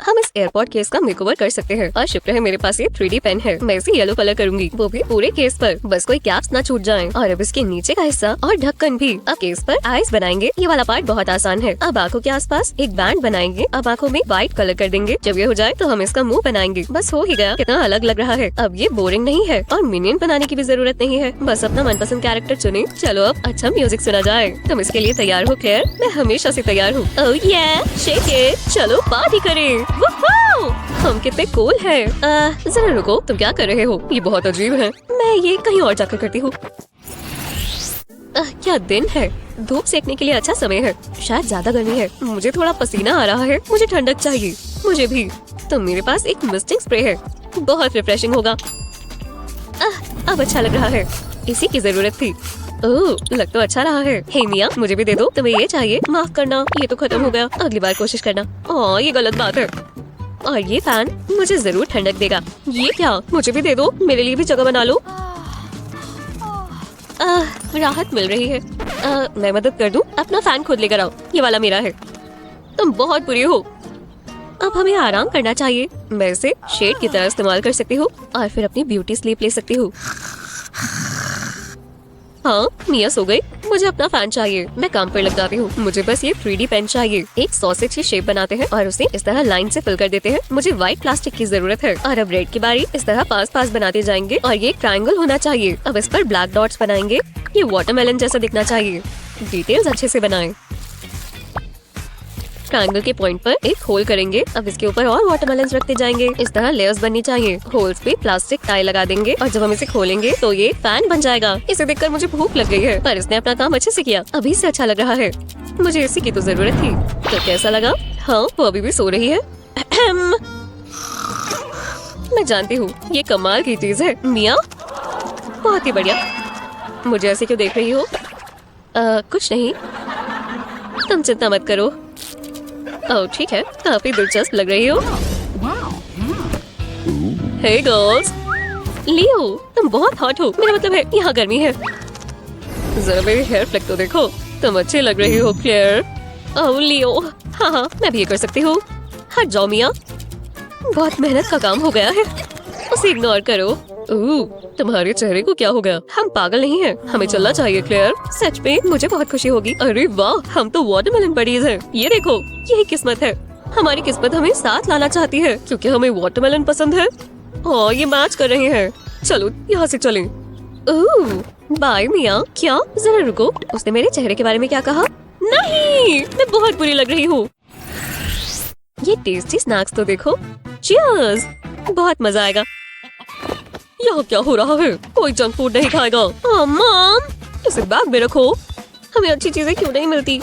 हम इस airport case का मेकओवर कर सकते हैं और शुक्र है मेरे पास ये 3D पेन है। मैं इसे येलो कलर करूंगी, वो भी पूरे केस पर, बस कोई कैप्स ना छूट जाएं। और अब इसके नीचे का हिस्सा और ढक्कन भी। अब केस पर आईज बनाएंगे, ये वाला पार्ट बहुत आसान है। अब आंखों के आसपास एक बैंड बनाएंगे। अब आंखों में व्हाइट कलर कर देंगे। जब ये हो जाए तो हम इसका मुंह बनाएंगे। बस हो ही गया। कितना अलग लग रहा है। अब ये बोरिंग नहीं है और मिनियन बनाने की भी जरूरत नहीं है। बस अपना मनपसंद कैरेक्टर चुने। चलो अब अच्छा म्यूजिक सुना जाए। तुम इसके लिए तैयार हो क्लेयर? मैं हमेशा से तैयार हूँ। ओह ये शेक इट, चलो पार्टी करें। वुहू! हम कितने कूल हैं। जरा रुको, तुम क्या कर रहे हो? ये बहुत अजीब है। मैं ये कहीं और जाकर करती हूँ। क्या दिन है। धूप सेकने के लिए अच्छा समय है। शायद ज्यादा गर्मी है। मुझे थोड़ा पसीना आ रहा है। मुझे ठंडक चाहिए। मुझे भी। तो मेरे पास एक मिस्टिंग स्प्रे है, बहुत रिफ्रेशिंग होगा। अब अच्छा लग रहा है। इसी की जरूरत थी। ओह, लग तो अच्छा रहा है। हे मिया, मुझे भी दे दो। तुम्हें ये चाहिए? माफ करना, ये तो खत्म हो गया। अगली बार कोशिश करना। ओह, ये गलत बात है। और ये फैन मुझे जरूर ठंडक देगा। ये क्या? मुझे भी दे दो। मेरे लिए भी जगह बना लो। राहत मिल रही है। मैं मदद कर दूं? अपना फैन खुद लेकर आओ। ये वाला मेरा है। तुम बहुत बुरी हो। अब हमें आराम करना चाहिए। मैं इसे शेड की तरह इस्तेमाल कर सकती हूँ और फिर अपनी ब्यूटी स्लीप ले सकती हूँ। हाँ, मिया सो गई। मुझे अपना फैन चाहिए। मैं काम पर लग जाती हूँ। मुझे बस ये 3D पेन चाहिए। एक सॉसेज की शेप बनाते हैं और उसे इस तरह लाइन से फिल कर देते हैं। मुझे व्हाइट प्लास्टिक की जरूरत है। और अब रेड की बारी। इस तरह पास पास बनाते जाएंगे और ये ट्रायंगल होना चाहिए। अब इस पर ब्लैक डॉट्स बनाएंगे। ये वाटरमेलन जैसा दिखना चाहिए। डिटेल्स अच्छे से बनाएं। ट्रायंगल के पॉइंट पर एक होल करेंगे। अब इसके ऊपर और वाटरमेलन्स रखते जाएंगे। इस तरह लेयर्स बननी चाहिए। होल्स पे प्लास्टिक टाई लगा देंगे और जब हम इसे खोलेंगे तो ये फैन बन जाएगा। इसे देखकर मुझे भूख लग गई है, पर इसने अपना काम अच्छे से किया। अभी से अच्छा लग रहा है। मुझे इसी की तो जरूरत थी। तो कैसा लगा? हाँ, वो अभी भी सो रही है। मैं जानती हूँ, ये कमाल की चीज है। मिया, बहुत ही बढ़िया। मुझे ऐसे क्यों देख रही हो? कुछ नहीं, तुम चिंता मत करो। ओह ठीक है, काफी दिलचस्प लग रही हो। हे गर्ल्स, लियो, तुम बहुत हॉट हो। मेरा मतलब है यहाँ गर्मी है। जरा मेरी हेयर फ्लिक तो देखो। तुम अच्छी लग रही हो क्लेयर। ओह लियो, हाँ, मैं भी ये कर सकती हूँ। हट जाओ मिया, बहुत मेहनत का काम हो गया है। उसे इग्नोर करो। तुम्हारे चेहरे को क्या हो गया? हम पागल नहीं हैं। हमें चलना चाहिए क्लेयर। सच में मुझे बहुत खुशी होगी। अरे वाह, हम तो वाटरमेलन बडीज हैं। ये देखो, यही किस्मत है। हमारी किस्मत हमें साथ लाना चाहती है क्योंकि हमें वाटरमेलन पसंद है। और ये मैच कर रहे हैं। चलो यहाँ से चलें। बाय मिया। क्या? जरा रुको, उसने मेरे चेहरे के बारे में क्या कहा? नहीं, मैं बहुत बुरी लग रही हूँ। ये टेस्टी स्नैक्स तो देखो। चीयर्स, बहुत मजा आएगा। यहाँ क्या हो रहा है? कोई जंक फूड नहीं खाएगा। मॉम, इसे बैग में रखो। हमें अच्छी चीजें क्यों नहीं मिलती?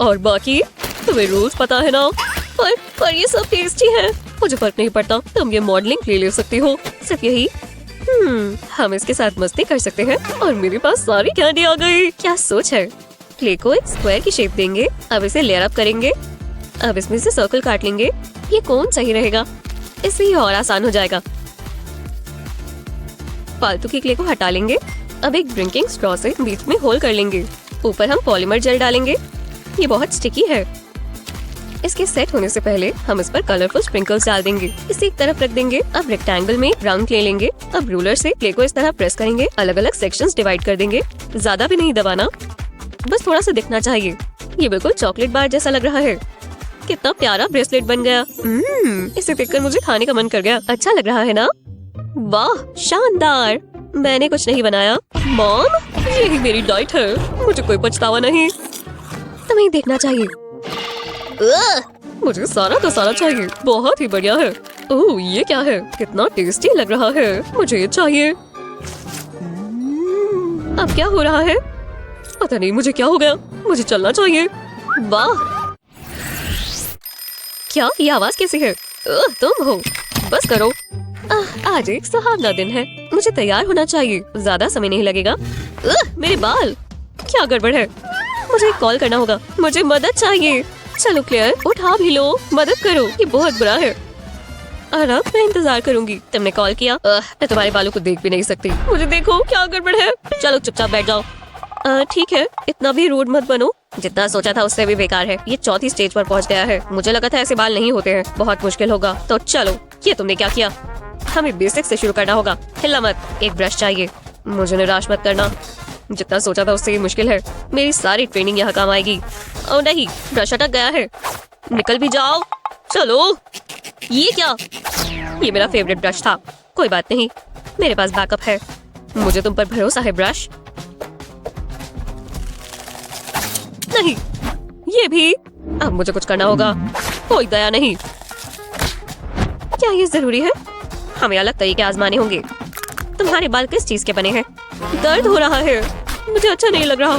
और बाकी तुम्हें रूल्स पता है ना? पर ये सब टेस्टी है। मुझे फर्क नहीं पड़ता। तुम ये मॉडलिंग क्ले ले सकती हो, सिर्फ यही। हम इसके साथ मस्ती कर सकते हैं। और मेरे पास सारी कैंडी आ गई। क्या सोच है? क्ले को एक स्क्वायर की शेप देंगे। अब इसे लेयर अप करेंगे। अब इसमें से सर्कल काट लेंगे। ये कौन सही रहेगा? इससे ये और आसान हो जाएगा। फालतू की क्ले को हटा लेंगे। अब एक ड्रिंकिंग स्ट्रॉ से बीच में होल कर लेंगे। ऊपर हम पॉलीमर जेल डालेंगे। ये बहुत स्टिकी है। इसके सेट होने से पहले हम इस पर कलरफुल स्प्रिंकल्स डाल देंगे। इसे एक तरफ रख देंगे। अब रेक्टेंगल में राउंड क्ले लेंगे। अब रूलर से क्ले को इस तरह प्रेस करेंगे। अलग अलग सेक्शंस डिवाइड कर देंगे। ज्यादा भी नहीं दबाना, बस थोड़ा सा दिखना चाहिए। ये बिल्कुल चॉकलेट बार जैसा लग रहा है। कितना प्यारा ब्रेसलेट बन गया। इसे देखकर मुझे खाने का मन कर गया। अच्छा लग रहा है ना? वाह, शानदार। मैंने कुछ नहीं बनाया। मॉम, यही मेरी डाइट है। मुझे कोई पछतावा नहीं। तुम्हें देखना चाहिए। मुझे सारा का सारा चाहिए। बहुत ही बढ़िया है। ओह, ये क्या है? कितना टेस्टी लग रहा है। मुझे ये चाहिए। अब क्या हो रहा है? पता नहीं मुझे क्या हो गया। मुझे चलना चाहिए। वाह, क्या ये आवाज कैसी है? तुम हो? बस करो। आज एक सुहावना दिन है। मुझे तैयार होना चाहिए। ज्यादा समय नहीं लगेगा। मेरे बाल, क्या गड़बड़ है? मुझे कॉल करना होगा। मुझे मदद चाहिए। चलो क्लेयर, उठा भी लो। मदद करो, ये बहुत बुरा है। और अब मैं इंतजार करूंगी। तुमने कॉल किया। मैं तुम्हारे बालों को देख भी नहीं सकती। मुझे देखो, क्या गड़बड़ है। चलो चुपचाप बैठ जाओ। ठीक है, इतना भी रूड मत बनो। जितना सोचा था उससे भी बेकार है। ये चौथी स्टेज पर पहुंच गया है। मुझे लगा था ऐसे बाल नहीं होते हैं, बहुत मुश्किल होगा। तो चलो, ये तुमने क्या किया? हमें बेसिक से शुरू करना होगा। हिलना मत, एक ब्रश चाहिए। मुझे निराश मत करना, जितना सोचा था उससे ही मुश्किल है। मेरी सारी ट्रेनिंग यहाँ काम आएगी। ओ नहीं, ब्रश अटक गया है। निकल भी जाओ। चलो, ये क्या? ये मेरा फेवरेट ब्रश था। कोई बात नहीं, मेरे पास बैकअप है। मुझे तुम पर भरोसा है ब्रश। नहीं, ये भी। अब मुझे कुछ करना होगा। कोई दया नहीं। क्या ये जरूरी है? हमें अलग तरीके आजमाने होंगे। तुम्हारे बाल किस चीज के बने हैं? दर्द हो रहा है, मुझे अच्छा नहीं लग रहा।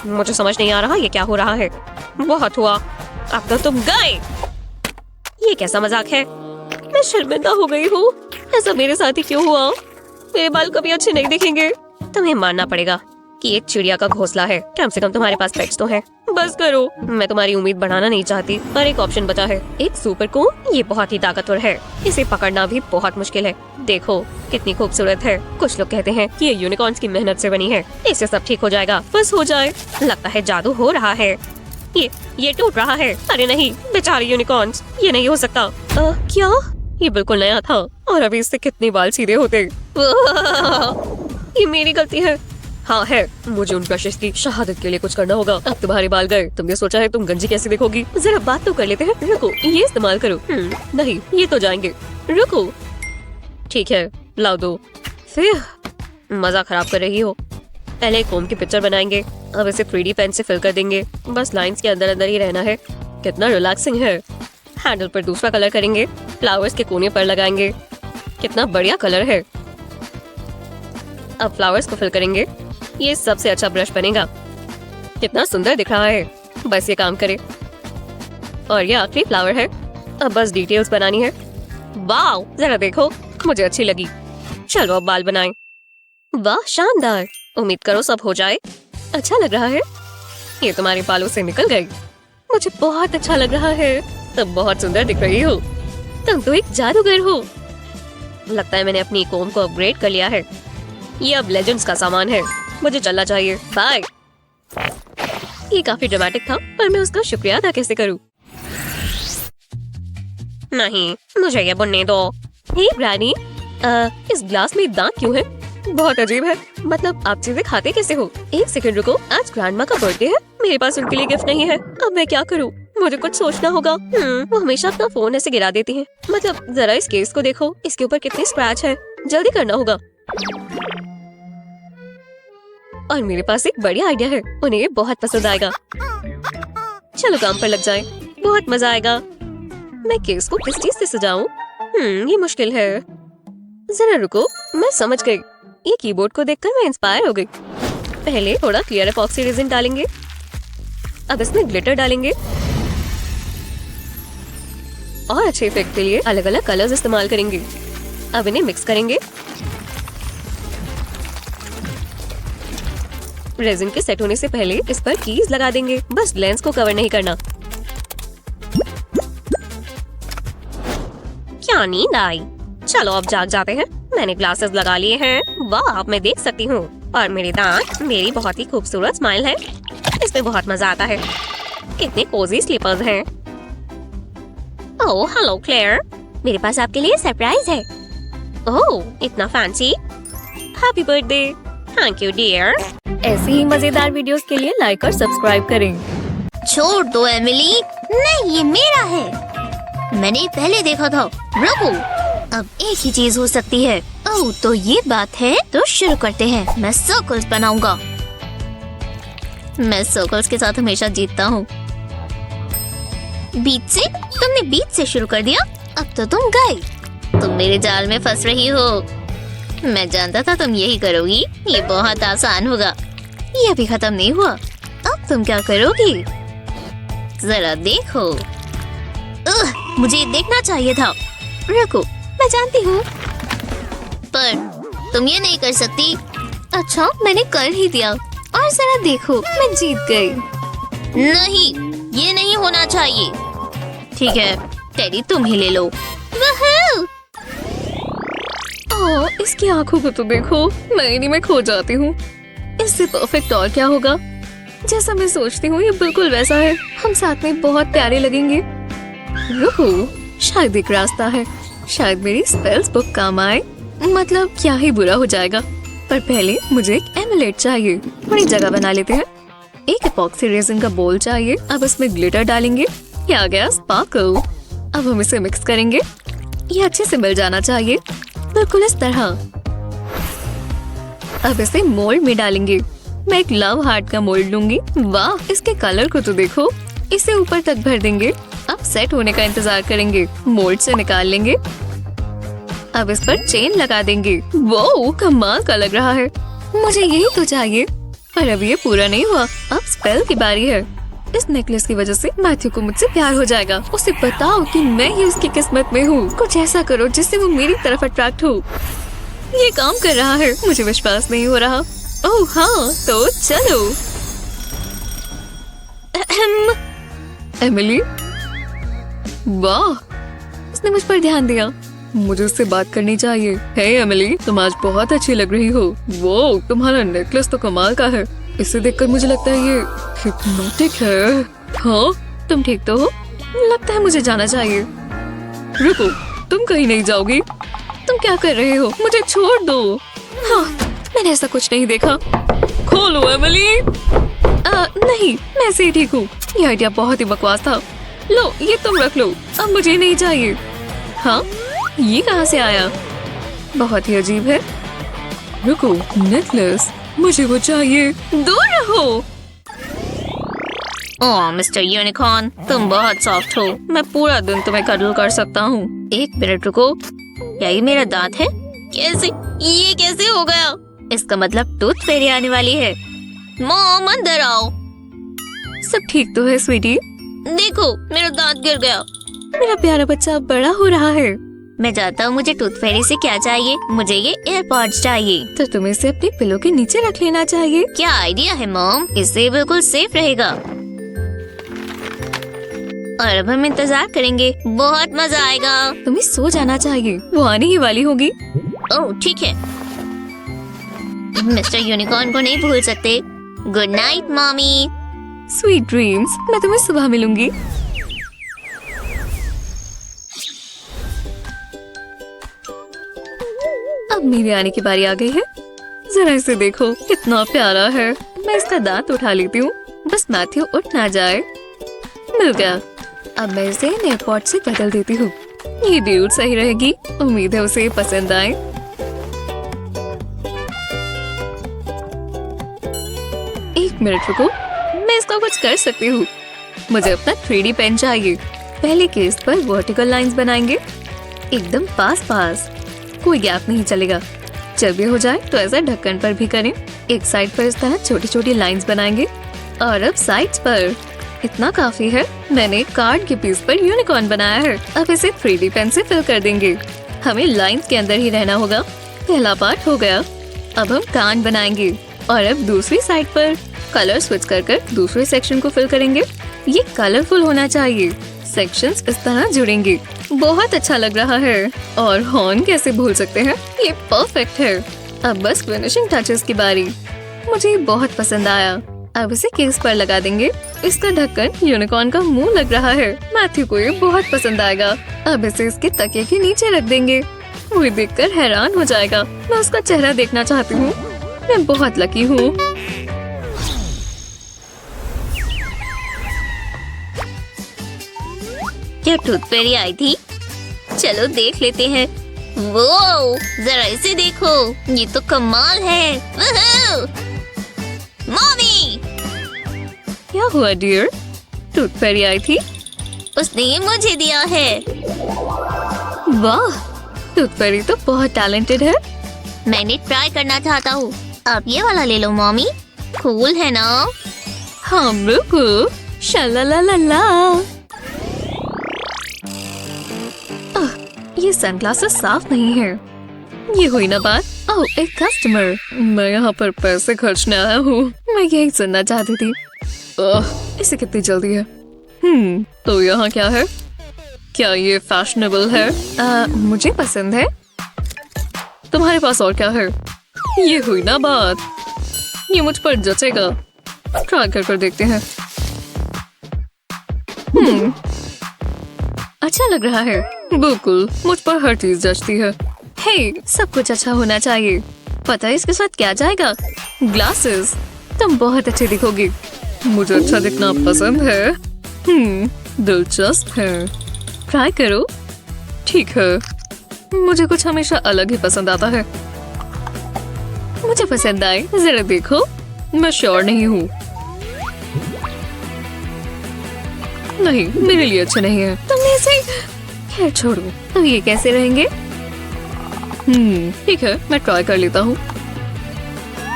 मुझे समझ नहीं आ रहा ये क्या हो रहा है। बहुत हुआ, अब तो तुम गए। ये कैसा मजाक है? मैं शर्मिंदा हो गई हूँ। ऐसा मेरे साथ ही क्यों हुआ? मेरे बाल कभी अच्छे नहीं दिखेंगे। तुम्हें मानना पड़ेगा कि एक चिड़िया का घोंसला है। कम से कम तुम्हारे पास पेट्स तो हैं। बस करो, मैं तुम्हारी उम्मीद बढ़ाना नहीं चाहती। पर एक ऑप्शन बचा है, एक सुपर कोन। ये बहुत ही ताकतवर है, इसे पकड़ना भी बहुत मुश्किल है। देखो कितनी खूबसूरत है। कुछ लोग कहते हैं कि ये यूनिकॉर्न्स की मेहनत से बनी है। इससे सब ठीक हो जाएगा, बस हो जाए। लगता है जादू हो रहा है। ये टूट रहा है। अरे नहीं, बेचारे यूनिकॉर्न्स, ये नहीं हो सकता। क्या? ये बिल्कुल नया था और अभी इससे कितने बाल सीधे होते। ये मेरी गलती है। हाँ है, मुझे उन ब्रशेस की शहादत के लिए कुछ करना होगा। अब तुम्हारे बाल गए, तुमने सोचा है तुम गंजी कैसे दिखोगी? जरा बात तो कर लेते हैं। रुको, ये इस्तेमाल करो। नहीं, ये तो जाएंगे। रुको, ठीक है, लाओ दो। फिर मजा खराब कर रही हो। पहले एक कोम की पिक्चर बनाएंगे, अब इसे 3D पेन से फिल कर देंगे। बस लाइंस के अंदर अंदर ही रहना है। कितना रिलैक्सिंग है। हैंडल पर दूसरा कलर करेंगे, फ्लावर्स के कोने पर लगाएंगे। कितना बढ़िया कलर है। अब फ्लावर्स को फिल करेंगे। ये सबसे अच्छा ब्रश बनेगा। कितना सुंदर दिख रहा है। बस ये काम करे। और ये आखिरी फ्लावर है। अब बस डिटेल्स बनानी है। वाव, जरा देखो, मुझे अच्छी लगी। चलो अब बाल बनाएं। वाह, शानदार। उम्मीद करो सब हो जाए। अच्छा लग रहा है। ये तुम्हारे बालों से निकल गई। मुझे बहुत अच्छा लग रहा है। तुम बहुत सुंदर दिख रही हो। तुम तो एक जादूगर हो। लगता है मैंने अपनी कोम को अपग्रेड कर लिया है। ये अब लेजेंड्स का सामान है। मुझे चलना चाहिए। बाय। ये काफी ड्रामेटिक था, पर मैं उसका शुक्रिया अदा कैसे करूं? नहीं, मुझे ये बुनने दो। हे ग्रैनी, इस ग्लास में दांत क्यों है? बहुत अजीब है। मतलब आप चीजें खाते कैसे हो? एक सेकंड रुको, आज ग्रैंडमा का बर्थडे है। मेरे पास उनके लिए गिफ्ट नहीं है। अब मैं क्या करूं? मुझे कुछ सोचना होगा। वो हमेशा अपना फोन ऐसे गिरा देती हैं। मतलब जरा इस केस को देखो, इसके ऊपर कितने स्क्रैच है। जल्दी करना होगा। और मेरे पास एक बढ़िया आइडिया है, उन्हें ये बहुत पसंद आएगा। चलो काम पर लग जाएं, बहुत मजा आएगा। मैं केस को किस चीज से सजाऊं? ये मुश्किल है। जरा रुको, मैं समझ गई। ये कीबोर्ड को देखकर मैं इंस्पायर हो गई। पहले थोड़ा क्लियर एपॉक्सी रेजिन डालेंगे, अब इसमें ग्लिटर डालेंगे और अच्छे इफेक्ट के लिए अलग अलग कलर्स इस्तेमाल करेंगे। अब इन्हें मिक्स करेंगे। रेजिन के सेट होने से पहले इस पर कीज लगा देंगे। बस लेंस को कवर नहीं करना। क्या नींद आई? चलो अब जाग जाते हैं। मैंने ग्लासेस लगा लिए हैं। वाह, अब मैं देख सकती हूँ। और मेरे दांत, मेरी बहुत ही खूबसूरत स्माइल है। इसमें बहुत मजा आता है। कितने कोजी स्लीपर्स हैं। ओह हेलो क्लेयर, मेरे पास आपके लिए सरप्राइज है। ओह इतना fancy. Happy birthday. Thank you dear. ऐसी ही मजेदार वीडियोस के लिए लाइक और सब्सक्राइब करें। छोड़ दो एमिली। नहीं, ये मेरा है। मैंने पहले देखा था। रुको, अब एक ही चीज हो सकती है। ओह तो ये बात है, तो शुरू करते हैं। मैं सर्कल्स बनाऊंगा। मैं सर्कल्स के साथ हमेशा जीतता हूँ। बीच से? तुमने बीच से शुरू कर दिया? अब तो तुम गए। तुम मेरे जाल में फंस रही हो। मैं जानता था तुम यही करोगी। ये बहुत आसान होगा। ये अभी खत्म नहीं हुआ। अब तुम क्या करोगी? जरा देखो। मुझे देखना चाहिए था। रुको, मैं जानती हूँ, पर तुम ये नहीं कर सकती। अच्छा, मैंने कर ही दिया। और जरा देखो, मैं जीत गई। नहीं, ये नहीं होना चाहिए। ठीक है, टेडी तुम ही ले लो। इसकी आंखों को तो देखो, मैं इन्हीं में खो जाती हूँ। इससे परफेक्ट और क्या होगा? जैसा मैं सोचती हूँ ये बिल्कुल वैसा है। हम साथ में बहुत प्यारे लगेंगे। रुको, शायद एक रास्ता है। शायद मेरी स्पेल्स बुक काम आए। मतलब क्या ही बुरा हो जाएगा। पर पहले मुझे एक एमुलेट चाहिए। बड़ी जगह बना लेते हैं। एक एपॉक्सी रेजिन का बोल चाहिए। अब इसमें ग्लिटर डालेंगे। ये आ गया स्पार्कल। अब हम इसे मिक्स करेंगे। ये अच्छे से मिल जाना चाहिए, बिल्कुल इस तरह। अब इसे मोल्ड में डालेंगे। मैं एक लव हार्ट का मोल्ड लूंगी। वाह, इसके कलर को तो देखो। इसे ऊपर तक भर देंगे। अब सेट होने का इंतजार करेंगे। मोल्ड से निकाल लेंगे। अब इस पर चेन लगा देंगे। वो कमाल का लग रहा है। मुझे यही तो चाहिए। पर अब ये पूरा नहीं हुआ। अब स्पेल की बारी है। इस नेकलेस की वजह से मैथ्यू को मुझसे प्यार हो जाएगा। उसे बताओ कि मैं ही उसकी किस्मत में हूँ। कुछ ऐसा करो जिससे वो मेरी तरफ अट्रैक्ट हो। ये काम कर रहा है। मुझे विश्वास नहीं हो रहा। ओह हाँ, तो चलो। एमिली, वाह, उसने मुझ पर ध्यान दिया। मुझे उससे बात करनी चाहिए। हे एमिली, तुम आज बहुत अच्छी लग रही हो। वो तुम्हारा नेकलेस तो कमाल का है। इसे देखकर मुझे लगता है ये हिप्नोटिक है। हाँ, तुम ठीक तो हो? लगता है मुझे जाना चाहिए। रुको, तुम कहीं नहीं जाओगी। तुम क्या कर रहे हो? मुझे छोड़ दो। हाँ, मैंने ऐसा कुछ नहीं देखा। खोलो एमिली। नहीं, मैं ऐसे ही ठीक हूँ। ये आइडिया बहुत ही बकवास था। लो, ये तुम रख लो। अब मुझे नहीं चाहिए। हाँ, ये कहाँ से आया? बहुत ही अजीब है। रुको, नेकलेस, मुझे वो चाहिए। दूर रहो। ओह मिस्टर यूनिकॉर्न, तुम बहुत सॉफ्ट हो। मैं पूरा दिन तुम्हें कडल कर सकता हूँ। एक मिनट रुको, क्या ये मेरा दांत है? कैसे? ये कैसे हो गया? इसका मतलब टूथ फेरी आने वाली है। मॉम, अंदर आओ। सब ठीक तो है स्वीटी? देखो, मेरा दांत गिर गया। मेरा प्यारा बच्चा अब बड़ा हो रहा है। मैं जानता हूँ मुझे टूथ फेरी से क्या चाहिए। मुझे ये एयरपॉड्स चाहिए। तो तुम्हें इसे अपने पिलो के नीचे रख लेना चाहिए। क्या आइडिया है मॉम, इससे बिल्कुल सेफ रहेगा। और अब हम इंतजार करेंगे। बहुत मजा आएगा। तुम्हें सो जाना चाहिए, वो आने ही वाली होगी। ओह ठीक है। मिस्टर यूनिकॉर्न को नहीं भूल सकते। Good night mommy. Sweet dreams. मैं तुम्हें सुबह मिलूंगी। अब मेरे आने की बारी आ गई है। जरा इसे देखो, कितना प्यारा है। मैं इसका दांत उठा लेती हूँ, बस मैथ्यू उठ ना जाए। मिल गया। अब मैं इसे एयरपॉड से बदल देती हूँ। ये ड्यूल सही रहेगी। उम्मीद है उसे पसंद आए। एक मिनट रुको, मैं इसका कुछ कर सकती हूँ। मुझे अपना 3D पेन चाहिए। पहले केस पर वर्टिकल लाइंस बनाएंगे, एकदम पास पास, कोई गैप नहीं चलेगा। जब ये हो जाए तो ऐसा ढक्कन पर भी करें। एक साइड पर इस तरह छोटी छोटी लाइंस बनाएंगे और अब साइड्स पर। इतना काफी है। मैंने कार्ड के पीस पर यूनिकॉर्न बनाया है। अब इसे 3D पेन से फिल कर देंगे। हमें लाइंस के अंदर ही रहना होगा। पहला पार्ट हो गया। अब हम कान बनाएंगे और अब दूसरी साइड पर कलर स्विच कर दूसरे सेक्शन को फिल करेंगे। ये कलरफुल होना चाहिए। सेक्शंस इस तरह जुड़ेंगे। बहुत अच्छा लग रहा है। और हॉर्न कैसे भूल सकते हैं? ये परफेक्ट है। अब बस फिनिशिंग टचेस की बारी। मुझे ये बहुत पसंद आया। अब इसे केस पर लगा देंगे। इसका ढक्कन यूनिकॉर्न का मुंह लग रहा है। मैथ्यू को ये बहुत पसंद आएगा। अब इसे इसके तकिए के नीचे रख देंगे। वो ये देखकर हैरान हो जाएगा। मैं उसका चेहरा देखना चाहती हूँ। मैं बहुत लकी हूँ। क्या टूथ फेरी आई थी? चलो देख लेते हैं। वो जरा इसे देखो, ये तो कमाल है। मम्मी, क्या हुआ डियर? टूथ फेरी आई थी? उसने ये मुझे दिया है। वाह, टूथ फेरी तो बहुत टैलेंटेड है। मैंने ट्राई करना चाहता हूँ। आप ये वाला ले लो मम्मी, कूल है ना? हाँ बिल्कुल। शलालाला। ये सनग्लासेस साफ नहीं है। ये हुई ना बात। ओह, एक कस्टमर। मैं यहाँ पर पैसे खर्चने आया हूँ। मैं यही सुनना चाहती थी। इसे कितनी जल्दी है? तो यहाँ क्या है? क्या ये फैशनेबल है? मुझे पसंद है। तुम्हारे पास और क्या है? ये हुई ना बात। ये मुझ पर जचेगा। ट्राई कर देखते हैं। अच्छा लग रहा है। बिल्कुल, मुझ पर हर चीज जचती है। हे, सब कुछ अच्छा होना चाहिए। पता है इसके साथ क्या जाएगा? ग्लासेस। तुम बहुत अच्छे दिखोगी। मुझे अच्छा दिखना पसंद है। दिलचस्प है। ट्राई करो। ठीक है, मुझे कुछ हमेशा अलग ही पसंद आता है। मुझे पसंद आए, जरा देखो। मैं श्योर नहीं हूँ। नहीं, मेरे लिए अच्छे नहीं है। तुमने इसे खैर छोड़ो। अब ये कैसे रहेंगे? ठीक है, मैं ट्राई कर लेता हूँ।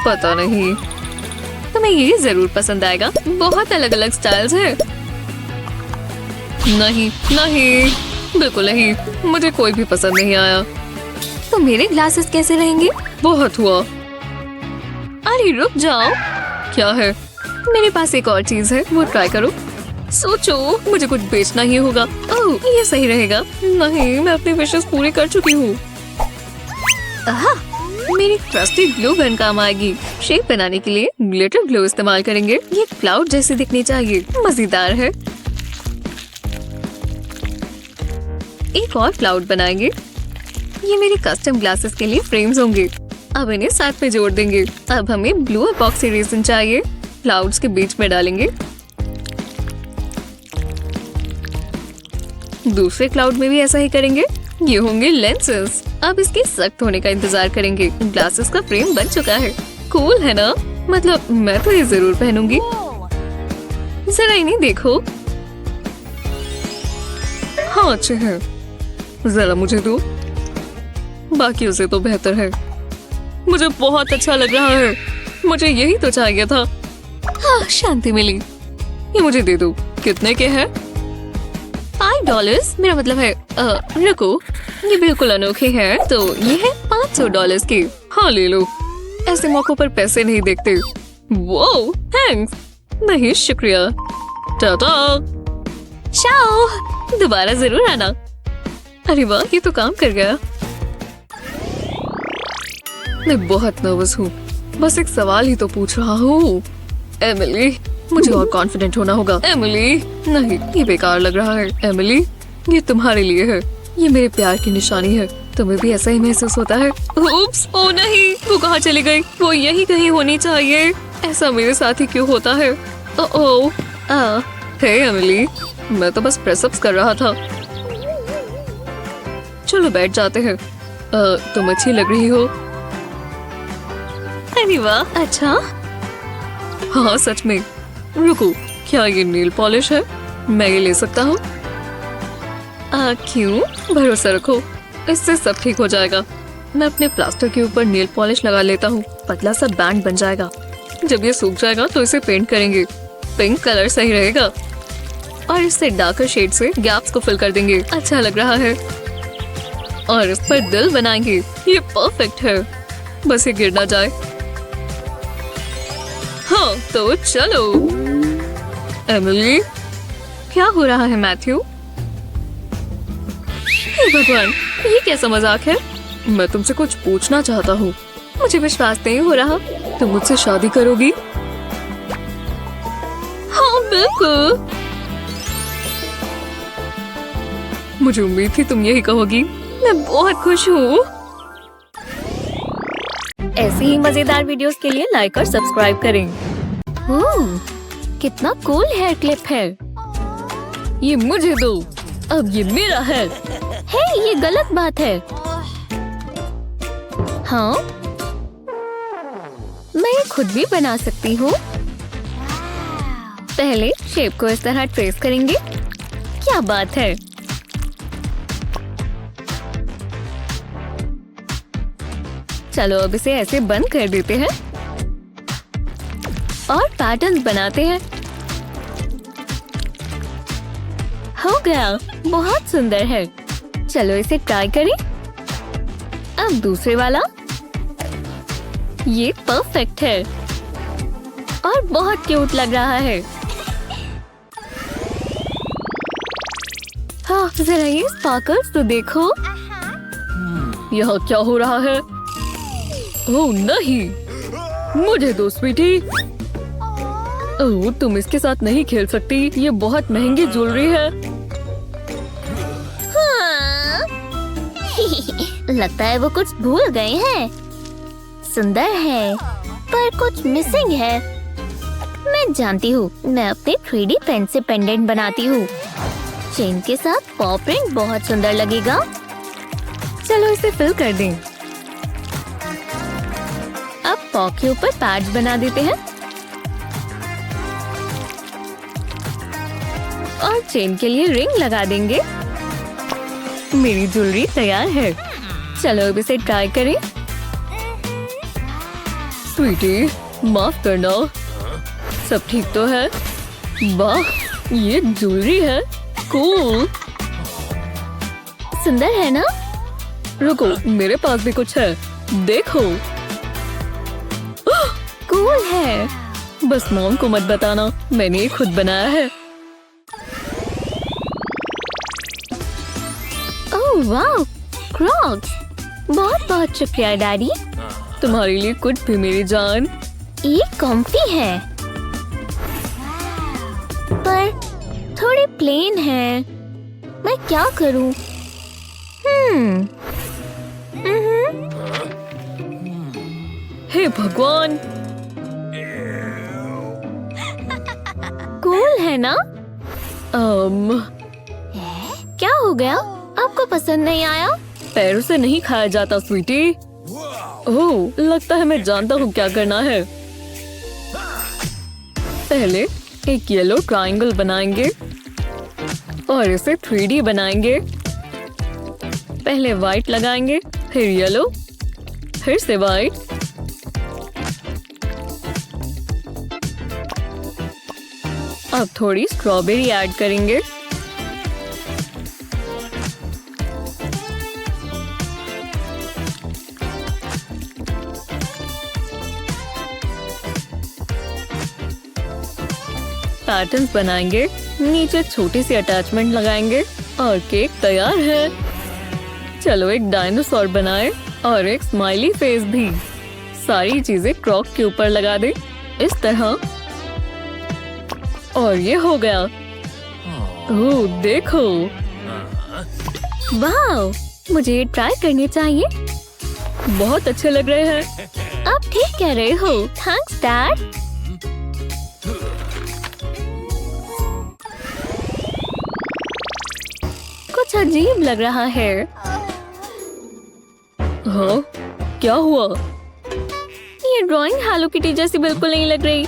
पता नहीं, तुम्हें ये जरूर पसंद आएगा। बहुत अलग अलग स्टाइल्स है। नहीं नहीं, बिल्कुल नहीं, मुझे कोई भी पसंद नहीं आया। तो मेरे ग्लासेस कैसे रहेंगे? बहुत हुआ। अरे रुक जाओ। क्या है? मेरे पास एक और चीज है, वो ट्राई करो। सोचो, मुझे कुछ बेचना ही होगा। ओह, ये सही रहेगा। नहीं, मैं अपनी विशेष पूरी कर चुकी हूँ। मेरी ट्रस्टी ग्लू गन काम आएगी। शेप बनाने के लिए ग्लिटर ग्लू इस्तेमाल करेंगे। ये क्लाउड जैसे दिखनी चाहिए। मजेदार है। एक और क्लाउड बनाएंगे। ये मेरे कस्टम ग्लासेस के लिए फ्रेम्स होंगे। अब इन्हें साथ में जोड़ देंगे। अब हमें ब्लू एपॉक्सी रेजिन चाहिए। क्लाउड्स के बीच में डालेंगे। दूसरे क्लाउड में भी ऐसा ही करेंगे। ये होंगे लेंसेस। अब इसके सख्त होने का इंतजार करेंगे। ग्लासेस का फ्रेम बन चुका है। कूल है ना? मतलब मैं तो ये जरूर पहनूंगी। जरा इन्हें देखो। हाँ, अच्छे हैं। जरा मुझे दो। बाकियों से तो बेहतर है। मुझे बहुत अच्छा लग रहा है। मुझे यही तो चाहिए था। हाँ, शांति मिली। ये मुझे दे दो। कितने के हैं? $5। मेरा मतलब है रुको, ये बिल्कुल अनोखे हैं। तो ये है $500 के। हाँ, ले लो। ऐसे मौकों पर पैसे नहीं देखते। वो थैंक्स। नहीं, शुक्रिया। टाटा। चाओ। दोबारा जरूर आना। अरे वाह, ये तो काम कर गया। मैं बहुत नर्वस हूँ। बस एक सवाल ही तो पूछ रहा हूँ। एमिली, मुझे और कॉन्फिडेंट होना होगा। एमिली, नहीं, ये बेकार लग रहा है। एमिली, ये तुम्हारे लिए है। ये मेरे प्यार की निशानी है। तुम्हें भी ऐसा ही महसूस होता है? उप्स, ओ नहीं, वो कहाँ चली गई? वो यही कहीं होनी चाहिए। ऐसा मेरे साथ ही क्यों होता है? हे एमिली, मैं तो बस प्रेसअप्स कर रहा था। चलो बैठ जाते हैं। तुम अच्छी लग रही हो। अरे वाह, अच्छा। हाँ, सच में। रुको, क्या ये नेल पॉलिश है? मैं ये ले सकता हूँ? क्यों? भरोसा रखो, इससे सब ठीक हो जाएगा। मैं अपने प्लास्टर के ऊपर नेल पॉलिश लगा लेता हूँ। पतला सा बैंड बन जाएगा। जब ये सूख जाएगा तो इसे पेंट करेंगे। पिंक कलर सही रहेगा। और इससे डार्कर शेड से गैप्स को फिल कर देंगे। अच्छा लग रहा है। और इस पर दिल बनाएंगे। ये परफेक्ट है। बस ये गिर ना जाए। हाँ, तो चलो। एमिली, क्या हो रहा है मैथ्यू? हे भगवान, ये कैसा मजाक है? मैं तुमसे कुछ पूछना चाहता हूँ। मुझे विश्वास नहीं हो रहा। तुम मुझसे शादी करोगी? हाँ, बिल्कुल। मुझे उम्मीद थी तुम यही कहोगी। मैं बहुत खुश हूँ। ऐसी ही मजेदार वीडियोस के लिए लाइक और सब्सक्राइब करें। कितना कूल हेयर क्लिप है। ये मुझे दो। अब ये मेरा है। हे, ये गलत बात है। हाँ, मैं ये खुद भी बना सकती हूँ। पहले शेप को इस तरह ट्रेस करेंगे। क्या बात है। चलो अब इसे ऐसे बंद कर देते हैं और पैटर्न्स बनाते हैं। हो गया, बहुत सुंदर है। चलो इसे ट्राई करें। अब दूसरे वाला। ये परफेक्ट है और बहुत क्यूट लग रहा है। हाँ, जरा ये स्पार्कल्स तो देखो। यह क्या हो रहा है? ओह नहीं, मुझे दो स्वीटी। ओह, तुम इसके साथ नहीं खेल सकती, ये बहुत महंगी ज्वेलरी है। हाँ। लगता है वो कुछ भूल गए हैं। सुंदर है पर कुछ मिसिंग है। मैं जानती हूँ, मैं अपने 3D पेन से पेंडेंट बनाती हूँ। चेन के साथ पॉ प्रिंट बहुत सुंदर लगेगा। चलो इसे फिल कर दें। अब पॉ के ऊपर पैच बना देते हैं और चेन के लिए रिंग लगा देंगे। मेरी ज्वेलरी तैयार है। चलो अब इसे ट्राई करें। स्वीटी, माफ करना, सब ठीक तो है? वाह, ये ज्वेलरी है। कूल। सुंदर है ना? रुको, मेरे पास भी कुछ है, देखो। कूल है। बस मॉम को मत बताना, मैंने ये खुद बनाया है। ओह वाह, क्रॉक्स। बहुत बहुत शुक्रिया डैडी। तुम्हारे लिए कुछ भी मेरी जान। ये कॉम्फी है पर थोड़ी प्लेन है। मैं क्या करूं? हे भगवान। कूल है ना? क्या हो गया? आपको पसंद नहीं आया? पैरों से नहीं खाया जाता स्वीटी। ओह, लगता है मैं जानता हूँ क्या करना है। पहले एक येलो ट्रायंगल बनाएंगे और इसे 3D बनाएंगे। पहले व्हाइट लगाएंगे, फिर येलो, फिर से व्हाइट। अब थोड़ी स्ट्रॉबेरी ऐड करेंगे। पैटर्न्स बनाएंगे, नीचे छोटी सी अटैचमेंट लगाएंगे और केक तैयार है। चलो एक डायनासोर बनाए और एक स्माइली फेस भी। सारी चीजें क्रॉक के ऊपर लगा दे इस तरह, और ये हो गया। ओह देखो, वाह, मुझे ये ट्राई करने चाहिए। बहुत अच्छे लग रहे हैं। आप ठीक कह रहे हो। Thanks dad. कुछ अजीब लग रहा है। हाँ, क्या हुआ? ये ड्राइंग हेलो किटी जैसी बिल्कुल नहीं लग रही।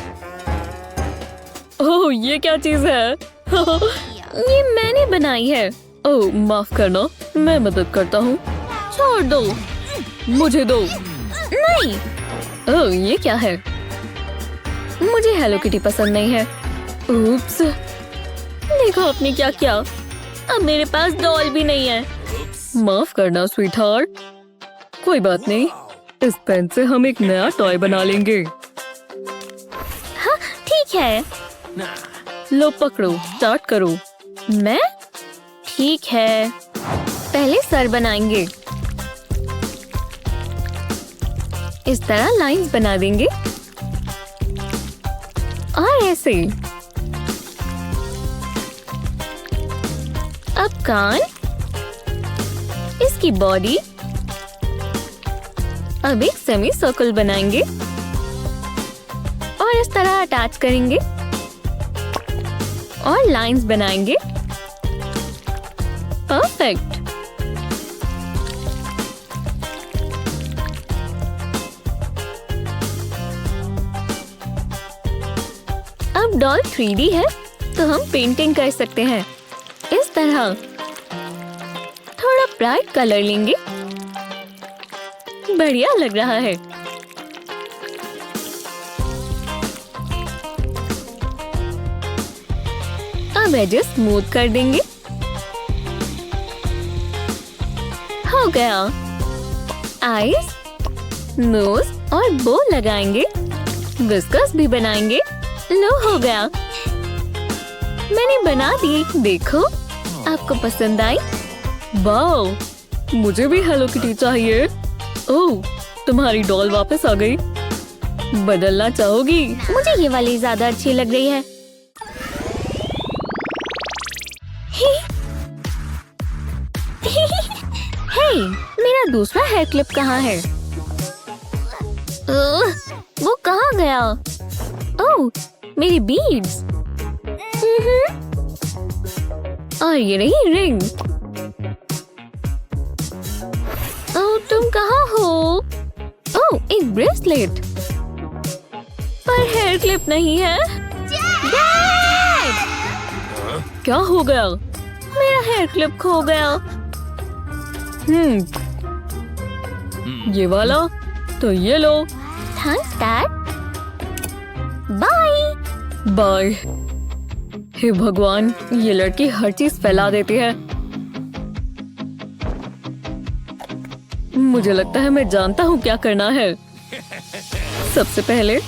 ओह, ये क्या चीज है? ये मैंने बनाई है। ओह, माफ करना, मैं मदद करता हूँ। छोड़ दो। मुझे दो। नहीं। ओह, ये क्या है? मुझे हेलो किटी पसंद नहीं है। उप्स। देखो आपने क्या किया। अब मेरे पास डॉल भी नहीं है। माफ करना स्वीटहार्ट। कोई बात नहीं, इस पेन से हम एक नया टॉय बना लेंगे। हाँ ठीक है। लो पकड़ो, स्टार्ट करो। मैं? ठीक है। पहले सर बनाएंगे। इस तरह लाइंस बना देंगे और ऐसे। अब कान, इसकी बॉडी। अब एक सेमी सर्कल बनाएंगे और इस तरह अटैच करेंगे और लाइंस बनाएंगे। परफेक्ट। अब डॉल 3D है तो हम पेंटिंग कर सकते हैं इस तरह। थोड़ा ब्राइट कलर लेंगे। बढ़िया लग रहा है। अब एजेस स्मूथ कर देंगे। हो गया। आईज, नोज और बो लगाएंगे। विस्कस भी बनाएंगे। लो हो गया। मैंने बना दी। देखो, आपको पसंद आई? वाओ, मुझे भी हेलो किटी चाहिए। ओह, तुम्हारी डॉल वापस आ गई। बदलना चाहोगी? मुझे ये वाली ज्यादा अच्छी लग रही है। हे, मेरा दूसरा हेयर क्लिप कहाँ है? वो कहाँ गया? ओह, मेरी बीड्स। और ये रही रिंग। ओह, तुम कहाँ हो? ओह, एक ब्रेसलेट। पर हेयर क्लिप नहीं है। डैड! क्या हो गया? मेरा हेयर क्लिप खो गया। ये वाला? तो ये लो। Thanks dad. बाय। बाय। हे भगवान, ये लड़की हर चीज फैला देती है। मुझे लगता है मैं जानता हूँ क्या करना है। सबसे पहले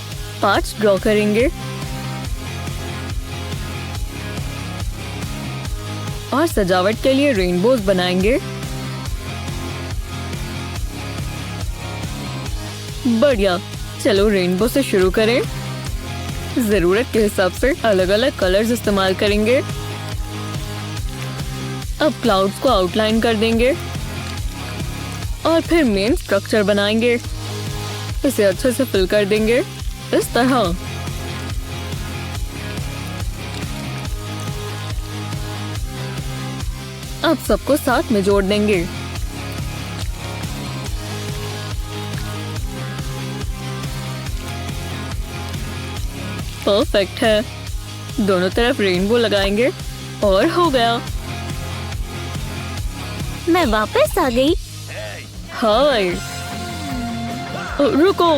5 ड्रॉ करेंगे और सजावट के लिए रेनबोज बनाएंगे। बढ़िया, चलो रेनबो से शुरू करें। जरूरत के हिसाब से अलग अलग कलर्स इस्तेमाल करेंगे। अब क्लाउड्स को आउटलाइन कर देंगे और फिर मेन स्ट्रक्चर बनाएंगे। इसे अच्छे से फिल कर देंगे इस तरह। अब सबको साथ में जोड़ देंगे। परफेक्ट है। दोनों तरफ रेनबो लगाएंगे और हो गया। मैं वापस आ गई। हाय, रुको,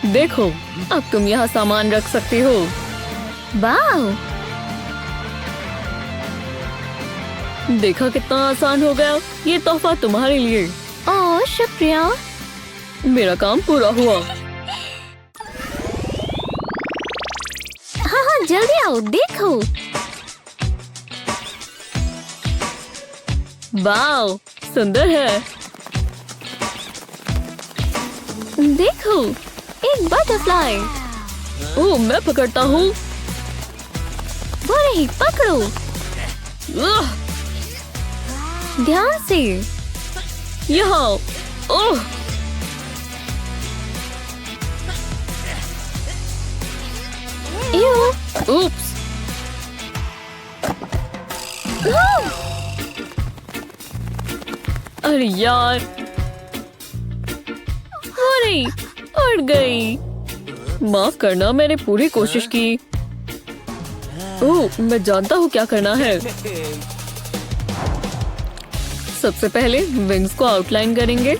देखो, अब तुम यहाँ सामान रख सकती हो। वाह, देखा कितना आसान हो गया। ये तोहफा तुम्हारे लिए। ओह शुक्रिया। मेरा काम पूरा हुआ। हाँ हाँ, जल्दी आओ, देखो। वाव, सुंदर है। देखो, एक बटरफ्लाई। ओह, मैं पकड़ता हूँ। वो रही, पकड़ो। ध्यान से। यहाँ। ओह, उप्स। अरे यार, अरे उड़ गई। माफ करना, मैंने पूरी कोशिश की। ओह, मैं जानता हूँ क्या करना है। सबसे पहले विंग्स को आउटलाइन करेंगे।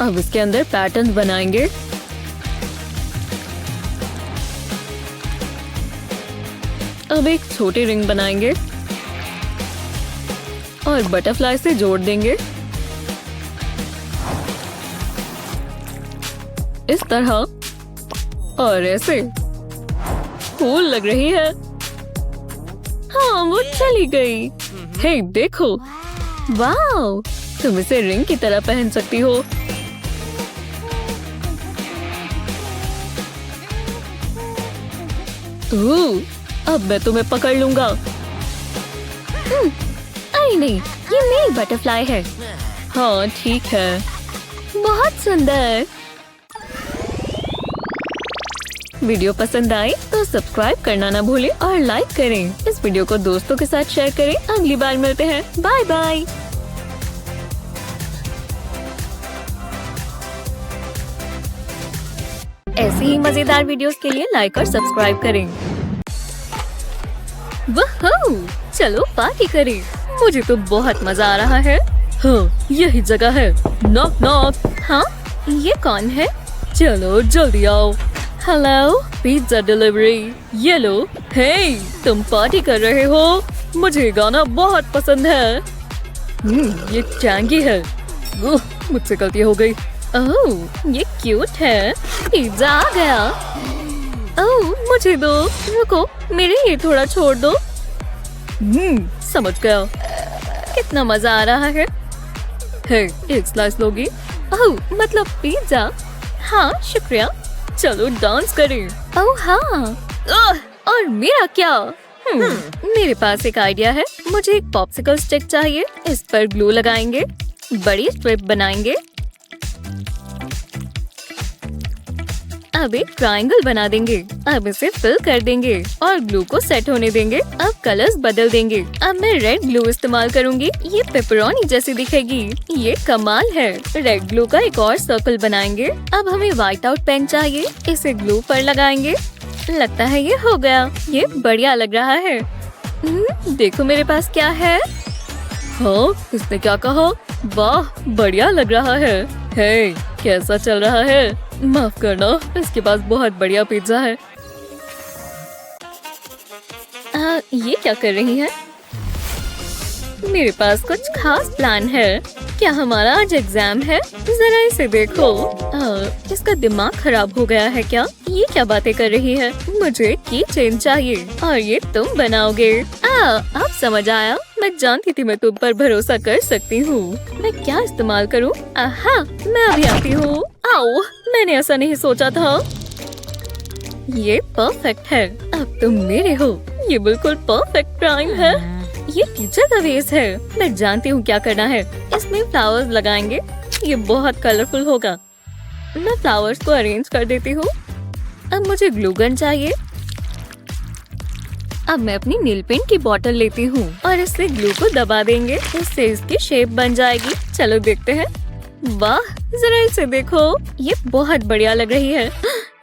अब इसके अंदर पैटर्न्स बनाएंगे। अब एक छोटी रिंग बनाएंगे और बटरफ्लाई से जोड़ देंगे इस तरह और ऐसे। कूल लग रही है। हाँ, वो चली गई। हे देखो, वाव, तुम इसे रिंग की तरह पहन सकती हो। अब मैं तुम्हें पकड़ लूंगा। अरे नहीं, ये मेरी बटरफ्लाई है। हाँ ठीक है। बहुत सुंदर। वीडियो पसंद आए तो सब्सक्राइब करना ना भूलें और लाइक करें। इस वीडियो को दोस्तों के साथ शेयर करें। अगली बार मिलते हैं। Bye bye. ऐसी ही मजेदार वीडियोस के लिए लाइक और सब्सक्राइब करें। वहू, चलो पार्टी करें। मुझे तो बहुत मजा आ रहा है। हाँ, यही जगह है। Knock knock. हाँ, ये कौन है? चलो जल्दी आओ। Hello, pizza delivery. ये लो। हे, तुम पार्टी कर रहे हो? मुझे गाना बहुत पसंद है। ये टैंगी है। मुझसे गलती हो गई। ओह, ये क्यूट है। पिज्जा आ गया। ओह, मुझे दो। रुको, मेरे लिए थोड़ा छोड़ दो। समझ गया। कितना मजा आ रहा है। हे, एक स्लाइस लोगी? ओह मतलब पिज्जा। हाँ शुक्रिया। चलो डांस करें। ओह हाँ। और मेरा क्या? मेरे पास एक आइडिया है। मुझे एक पॉप्सिकल स्टिक चाहिए। इस पर ग्लू लगाएंगे, बड़ी स्ट्रिप बनाएंगे, अब एक ट्रायंगल बना देंगे। अब इसे फिल कर देंगे और ग्लू को सेट होने देंगे। अब कलर्स बदल देंगे। अब मैं रेड ग्लू इस्तेमाल करूंगी। ये पेपरोनी जैसी दिखेगी। ये कमाल है। रेड ग्लू का एक और सर्कल बनाएंगे। अब हमें व्हाइट आउट पेन चाहिए। इसे ग्लू पर लगाएंगे। लगता है ये हो गया। ये बढ़िया लग रहा है। देखो मेरे पास क्या है। हाँ, इसने क्या कहा? वाह, बढ़िया लग रहा है। हे, कैसा चल रहा है? माफ करना, इसके पास बहुत बढ़िया पिज्जा है। ये क्या कर रही है? मेरे पास कुछ खास प्लान है। क्या हमारा आज एग्जाम है? जरा इसे देखो। इसका दिमाग खराब हो गया है क्या? ये क्या बातें कर रही है? मुझे की चेन चाहिए और ये तुम बनाओगे। अब समझ आया। मैं जानती थी मैं तुम पर भरोसा कर सकती हूँ। मैं क्या इस्तेमाल करूँ? मैं अभी आती हूँ। आओ, मैंने ऐसा नहीं सोचा था। ये परफेक्ट है। अब तुम मेरे हो। ये बिल्कुल परफेक्ट क्राइम है। ये टीचर का वेस है। मैं जानती हूँ क्या करना है। इसमें फ्लावर्स लगाएंगे। ये बहुत कलरफुल होगा। मैं फ्लावर्स को अरेंज कर देती हूँ। अब मुझे ग्लू गन चाहिए। अब मैं अपनी नील पेंट की बोतल लेती हूँ और इससे ग्लू को दबा देंगे। इससे इसकी शेप बन जाएगी। चलो देखते हैं। वाह, जरा इसे देखो। ये बहुत बढ़िया लग रही है।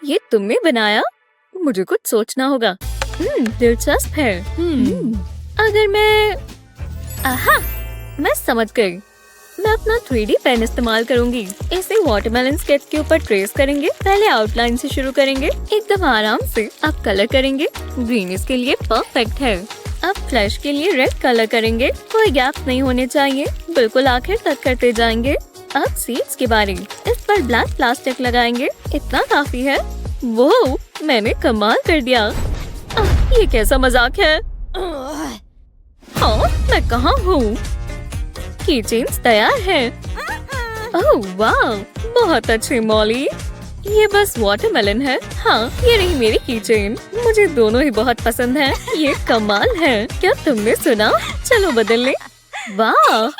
ये तुमने बनाया? मुझे कुछ सोचना होगा। दिलचस्प है। अगर मैं समझ गई। मैं अपना 3D पेन इस्तेमाल करूंगी। इसे वाटरमेलन स्केच के ऊपर ट्रेस करेंगे। पहले आउटलाइन से शुरू करेंगे, एकदम आराम से। अब कलर करेंगे। ग्रीन इसके लिए परफेक्ट है। अब फ्लैश के लिए रेड कलर करेंगे। कोई गैप नहीं होने चाहिए। बिल्कुल आखिर तक करते जाएंगे। अब सीड्स के बारे, इस पर ब्लैक प्लास्टिक लगाएंगे। इतना काफी है। वो मैंने कमाल कर दिया। ये कैसा मजाक है? हाँ, मैं कहाँ हूँ? कीचेन्स तैयार है। ओह वाह, बहुत अच्छे मॉली। ये बस वाटरमेलन है। हाँ, ये रही मेरी कीचेन। मुझे दोनों ही बहुत पसंद है। ये कमाल है। क्या तुमने सुना? चलो बदल ले। वाह,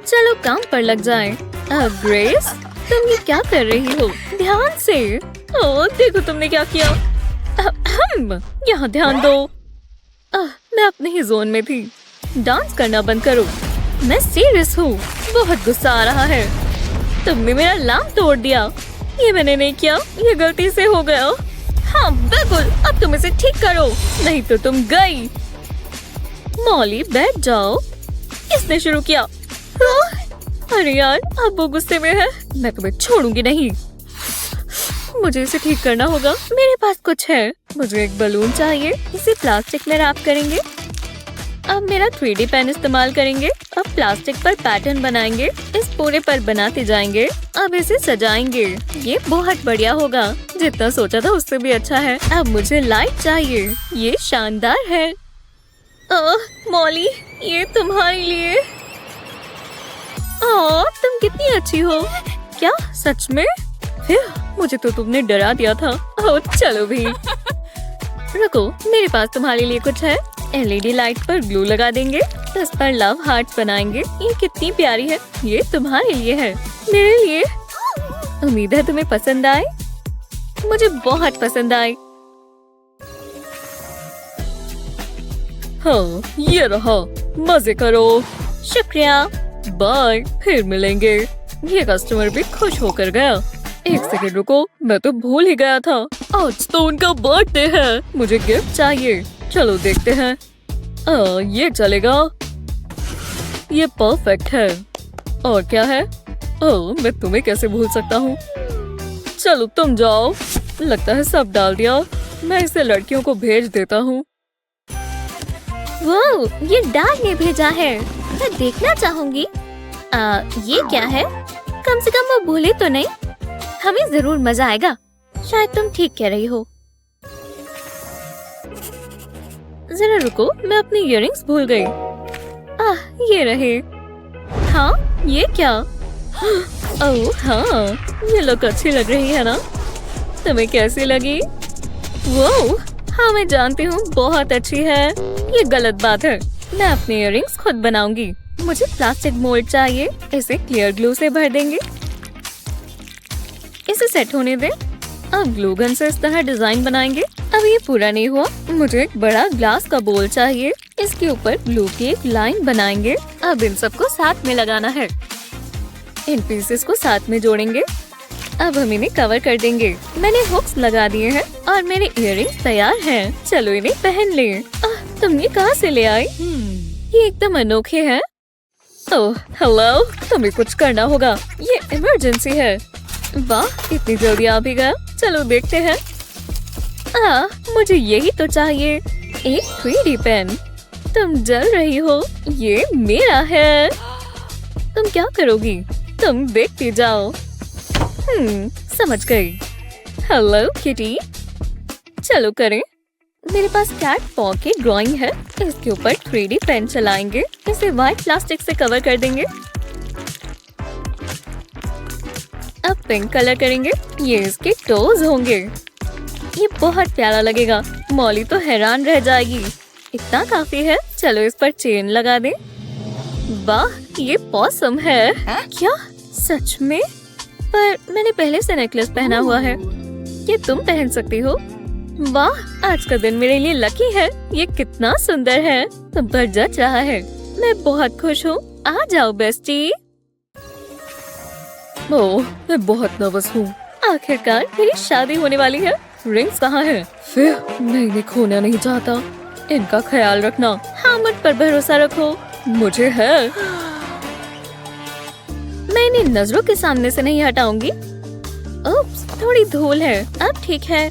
चलो काम पर लग जाएं। ग्रेस, तुम ये क्या कर रही हो? ध्यान से। ओह, देखो तुमने क्या किया। यहाँ ध्यान दो। मैं अपने ही जोन में थी। डांस करना बंद करो। मैं सीरियस हूँ। बहुत गुस्सा आ रहा है। तुमने मेरा लैंप तोड़ दिया। ये मैंने नहीं किया। ये गलती से हो गया। हाँ बिल्कुल। अब तुम इसे ठीक करो, नहीं तो तुम गई। मॉली बैठ जाओ। इसने शुरू किया। अरे यार, अब वो गुस्से में है। मैं तुम्हें छोड़ूंगी नहीं। मुझे इसे ठीक करना होगा। मेरे पास कुछ है। मुझे एक बलून चाहिए। इसे प्लास्टिक में रैप करेंगे। अब मेरा 3D पेन इस्तेमाल करेंगे। अब प्लास्टिक पर पैटर्न बनाएंगे। इस पूरे पर बनाते जाएंगे। अब इसे सजाएंगे। ये बहुत बढ़िया होगा। जितना सोचा था उससे भी अच्छा है। अब मुझे लाइट चाहिए। ये शानदार है। मॉली, ये तुम्हारे लिए। तुम कितनी अच्छी हो। क्या सच में? मुझे तो तुमने डरा दिया था। चलो भी। रुको, मेरे पास तुम्हारे लिए कुछ है। LED लाइट पर ग्लू लगा देंगे। इस पर लव हार्ट बनाएंगे। ये कितनी प्यारी है। ये तुम्हारे लिए है। मेरे लिए। उम्मीद है तुम्हें पसंद आए। मुझे बहुत पसंद आई। हाँ, ये रहा। मजे करो। शुक्रिया। बाय, फिर मिलेंगे। ये कस्टमर भी खुश होकर गया। एक सेकंड रुको, मैं तो भूल ही गया था। आज तो उनका बर्थडे है। मुझे गिफ्ट चाहिए। चलो देखते हैं। ये चलेगा। ये परफेक्ट है। और क्या है? मैं तुम्हें कैसे भूल सकता हूँ। चलो तुम जाओ। लगता है सब डाल दिया। मैं इसे लड़कियों को भेज देता हूँ। वो ये डैड ने भेजा है। मैं देखना चाहूंगी। ये क्या है? कम से कम वो भूले तो नहीं। हमें जरूर मजा आएगा। शायद तुम ठीक कह रही हो। जरा रुको, मैं अपनी इयररिंग्स भूल गई। ये रहे। हाँ, ये क्या? ओह हाँ, ये लुक अच्छी लग रही है ना? तुम्हें कैसी लगी? वो हाँ मैं जानती हूँ, बहुत अच्छी है। ये गलत बात है। मैं अपने इयररिंग्स खुद बनाऊंगी। मुझे प्लास्टिक मोल्ड चाहिए। इसे क्लियर ग्लू से भर देंगे। इसे सेट होने दे। अब ग्लू गन से इस तरह डिजाइन बनाएंगे। अब ये पूरा नहीं हुआ, मुझे एक बड़ा ग्लास का बोल चाहिए। इसके ऊपर ग्लू की एक लाइन बनाएंगे। अब इन सबको साथ में लगाना है। इन पीसेस को साथ में जोड़ेंगे। अब हम इन्हें कवर कर देंगे। मैंने हुक्स लगा दिए हैं और मेरे इयररिंग्स तैयार हैं। चलो इन्हें पहन ले। तुम ये कहाँ से ले आई? ये एकदम अनोखे हैं। ओह हेलो, तुम्हें कुछ करना होगा। ये इमरजेंसी है। वाह, इतनी जल्दी आ भी गया। चलो देखते हैं। मुझे यही तो चाहिए, एक 3D पेन। तुम जल रही हो, ये मेरा है। तुम क्या करोगी? तुम देखती जाओ। समझ गई। हेलो किटी, चलो करें। मेरे पास कैट पॉ की ड्राइंग है। इसके ऊपर 3D पेन चलाएंगे। इसे व्हाइट प्लास्टिक से कवर कर देंगे। अब पिंक कलर करेंगे। ये इसके टोज होंगे। ये बहुत प्यारा लगेगा। मॉली तो हैरान रह जाएगी। इतना काफी है। चलो इस पर चेन लगा दें। वाह, ये पॉसम है। क्या सच में? पर मैंने पहले से नेकलेस पहना हुआ है। ये तुम पहन सकती हो। वाह, आज का दिन मेरे लिए लकी है। ये कितना सुंदर है। तुम पर जच रहा है। मैं बहुत खुश हूँ। आ जाओ बेस्टी। ओह, मैं बहुत नर्वस हूँ। आखिरकार मेरी शादी होने वाली है। रिंग्स कहाँ है? फिर मैं इन्हें खोना नहीं चाहता। इनका ख्याल रखना। हाँ, मुझ पर भरोसा रखो। मुझे है। मैं इन्हें नजरों के सामने से नहीं हटाऊंगी। उप्स, थोड़ी धूल है। अब ठीक है।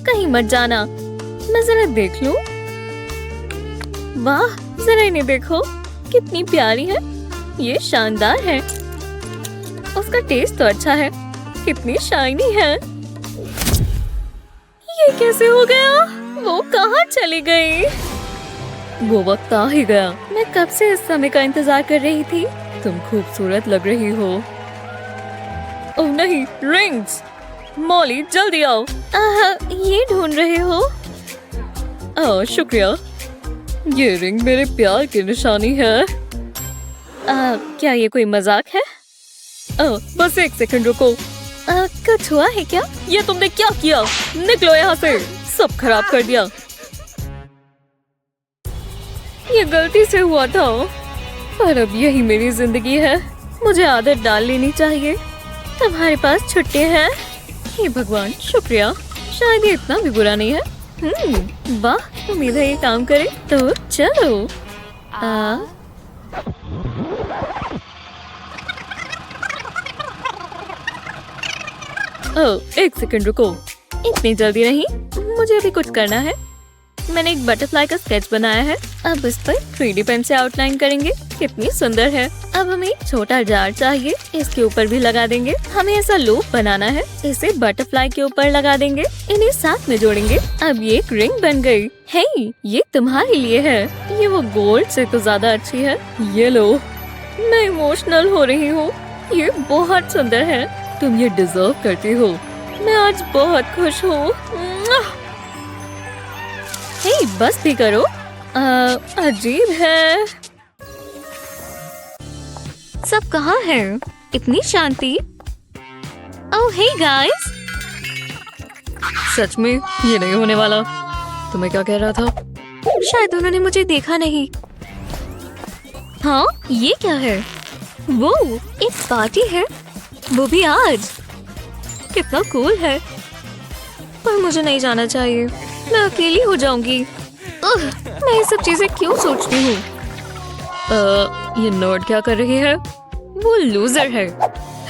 कहीं मत जाना। मैं जरा देख लूं। वाह, जरा इन्हें देखो, कितनी प्यारी है। ये शानदार है। उसका टेस्ट तो अच्छा है। कितनी शाइनी है। ये कैसे हो गया? वो कहाँ चली गई? वो वक्त आ ही गया। मैं कब से इस समय का इंतजार कर रही थी। तुम खूबसूरत लग रही हो। ओह नहीं, रिंग्स। मॉली जल्दी आओ। ये ढूंढ रहे हो? शुक्रिया। ये रिंग मेरे प्यार की निशानी है। क्या ये कोई मजाक है? बस एक सेकंड रुको। कुछ हुआ है क्या? ये तुमने क्या किया? निकलो यहाँ से। सब खराब कर दिया। ये गलती से हुआ था। पर अब यही मेरी जिंदगी है। मुझे आदत डाल लेनी चाहिए। तुम्हारे पास छुट्टी है? हे भगवान, शुक्रिया। शायद ये इतना भी बुरा नहीं है। वाह, उम्मीद है ये काम करे। तो चलो। एक सेकंड रुको। इतनी जल्दी नहीं, मुझे अभी कुछ करना है। मैंने एक बटरफ्लाई का स्केच बनाया है। अब इस पर 3D पेन से आउटलाइन करेंगे। कितनी सुंदर है। अब हमें एक छोटा जार चाहिए। इसके ऊपर भी लगा देंगे। हमें ऐसा लूप बनाना है। इसे बटरफ्लाई के ऊपर लगा देंगे। इन्हें साथ में जोड़ेंगे। अब ये एक रिंग बन गई। हे, ये तुम्हारे लिए है। ये वो गोल्ड से तो ज्यादा अच्छी है। ये लो। मैं इमोशनल हो रही हूँ। ये बहुत सुंदर है। तुम ये डिजर्व करती हो। मैं आज बहुत खुश हूँ। हे, बस भी करो। अजीब है। सब कहाँ है? इतनी शांति। ओह हे गाइस। सच में ये नहीं होने वाला। तुम्हें क्या कह रहा था? शायद उन्होंने मुझे देखा नहीं। हाँ, ये क्या है? वो एक पार्टी है, वो भी आज। कितना कूल है। पर मुझे नहीं जाना चाहिए। मैं अकेली हो जाऊंगी। मैं ये सब चीजें क्यों सोचती हूँ? ये नर्ड क्या कर रही है? वो लूजर है।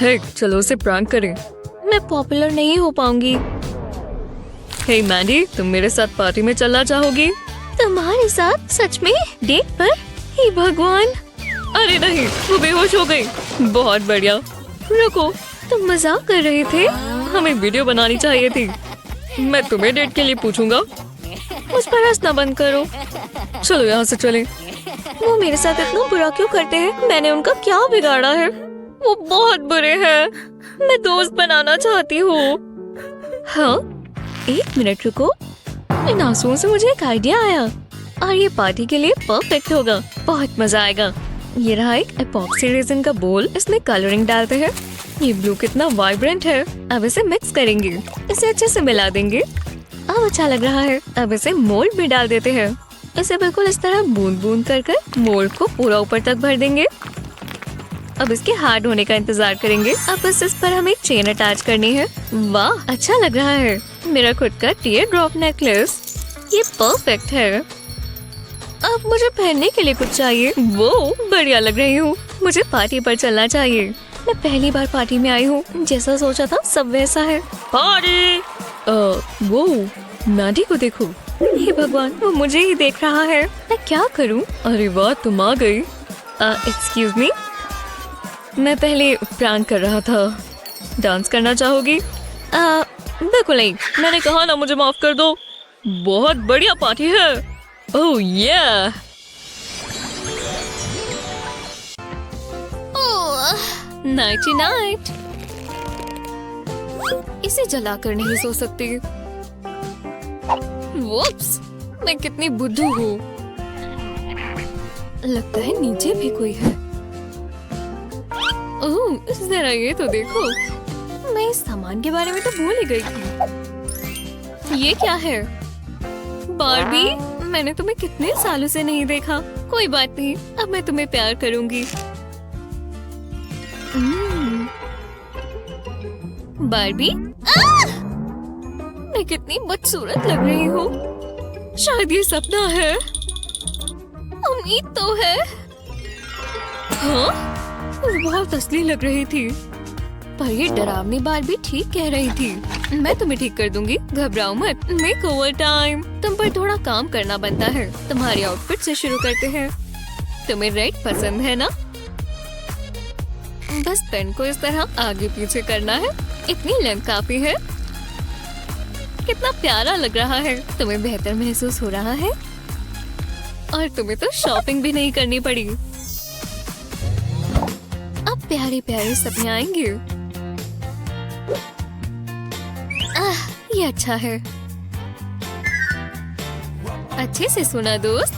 हे, चलो उसे प्रैंक करें। मैं पॉपुलर नहीं हो पाऊंगी। हे मैंडी, तुम मेरे साथ पार्टी में चलना चाहोगी? तुम्हारे साथ? सच में? डेट पर? हे भगवान। अरे नहीं, वो बेहोश हो गई। बहुत बढ़िया। रुको, तुम मजाक कर रहे थे? हमें वीडियो बनानी चाहिए थी। मैं तुम्हें डेट के लिए पूछूंगा। उस पर हंसना बंद करो। चलो यहाँ से चलें। वो मेरे साथ इतना बुरा क्यों करते हैं? मैंने उनका क्या बिगाड़ा है? वो बहुत बुरे हैं। मैं दोस्त बनाना चाहती हूँ। हाँ, 1 मिनट रुको। इन आंसुओं से मुझे एक आइडिया आया और ये पार्टी के लिए परफेक्ट होगा। बहुत मजा आएगा। ये रहा एक एपॉक्सी रेजिन का बोल। इसमें कलरिंग डालते हैं। ये ब्लू कितना वाइब्रेंट है। अब इसे मिक्स करेंगे। इसे अच्छे से मिला देंगे। अब अच्छा लग रहा है। अब इसे मोल्ड में डाल देते हैं। इसे बिल्कुल इस तरह बूंद बूंद कर मोल्ड को पूरा ऊपर तक भर देंगे। अब इसके हार्ड होने का इंतजार करेंगे। अब बस इस पर हमें चेन अटैच करनी है। वाह, अच्छा लग रहा है। मेरा खुद का टीयर ड्रॉप नेकलेस। ये परफेक्ट है। अब मुझे पहनने के लिए कुछ चाहिए। वो बढ़िया लग रही हूँ। मुझे पार्टी पर चलना चाहिए। मैं पहली बार पार्टी में आई हूँ। जैसा सोचा था सब वैसा है। पार्टी। वो नाडी को देखो। हे भगवान, वो मुझे ही देख रहा है। मैं क्या करूँ? अरे वाह, तुम आ गई। एक्सक्यूज मी, मैं पहले प्रैंक कर रहा था। डांस करना चाहोगी? बिल्कुल नहीं। मैंने कहा ना, मुझे माफ कर दो। बहुत बढ़िया पार्टी है। Oh yeah! Nighty night. इसे जलाकर नहीं सो सकती। वुप्स, मैं कितनी बुद्धू हूँ। लगता है नीचे भी कोई है। ओह, जरा ये तो देखो। मैं इस सामान के बारे में तो भूल ही गई थी। ये क्या है? बार्बी, मैंने तुम्हें कितने सालों से नहीं देखा। कोई बात नहीं, अब मैं तुम्हें प्यार करूंगी। बार्बी, मैं कितनी बदसूरत लग रही हूँ। शायद ये सपना है। उम्मीद तो है। हाँ, वो बहुत असली लग रही थी। पर ये डरावनी बार्बी ठीक कह रही थी। मैं तुम्हें ठीक कर दूंगी, घबराओ मत। Make over time. तुम पर थोड़ा काम करना बनता है। तुम्हारी आउटफिट से शुरू करते हैं। तुम्हें रेड पसंद है ना? बस पेन को इस तरह आगे पीछे करना है। इतनी लेंथ काफी है। कितना प्यारा लग रहा है। तुम्हें बेहतर महसूस हो रहा है? और तुम्हें तो शॉपिंग भी नहीं करनी पड़ी। अब प्यारे प्यारे सपने आएंगे। ये अच्छा है। अच्छे से सुना दोस्त।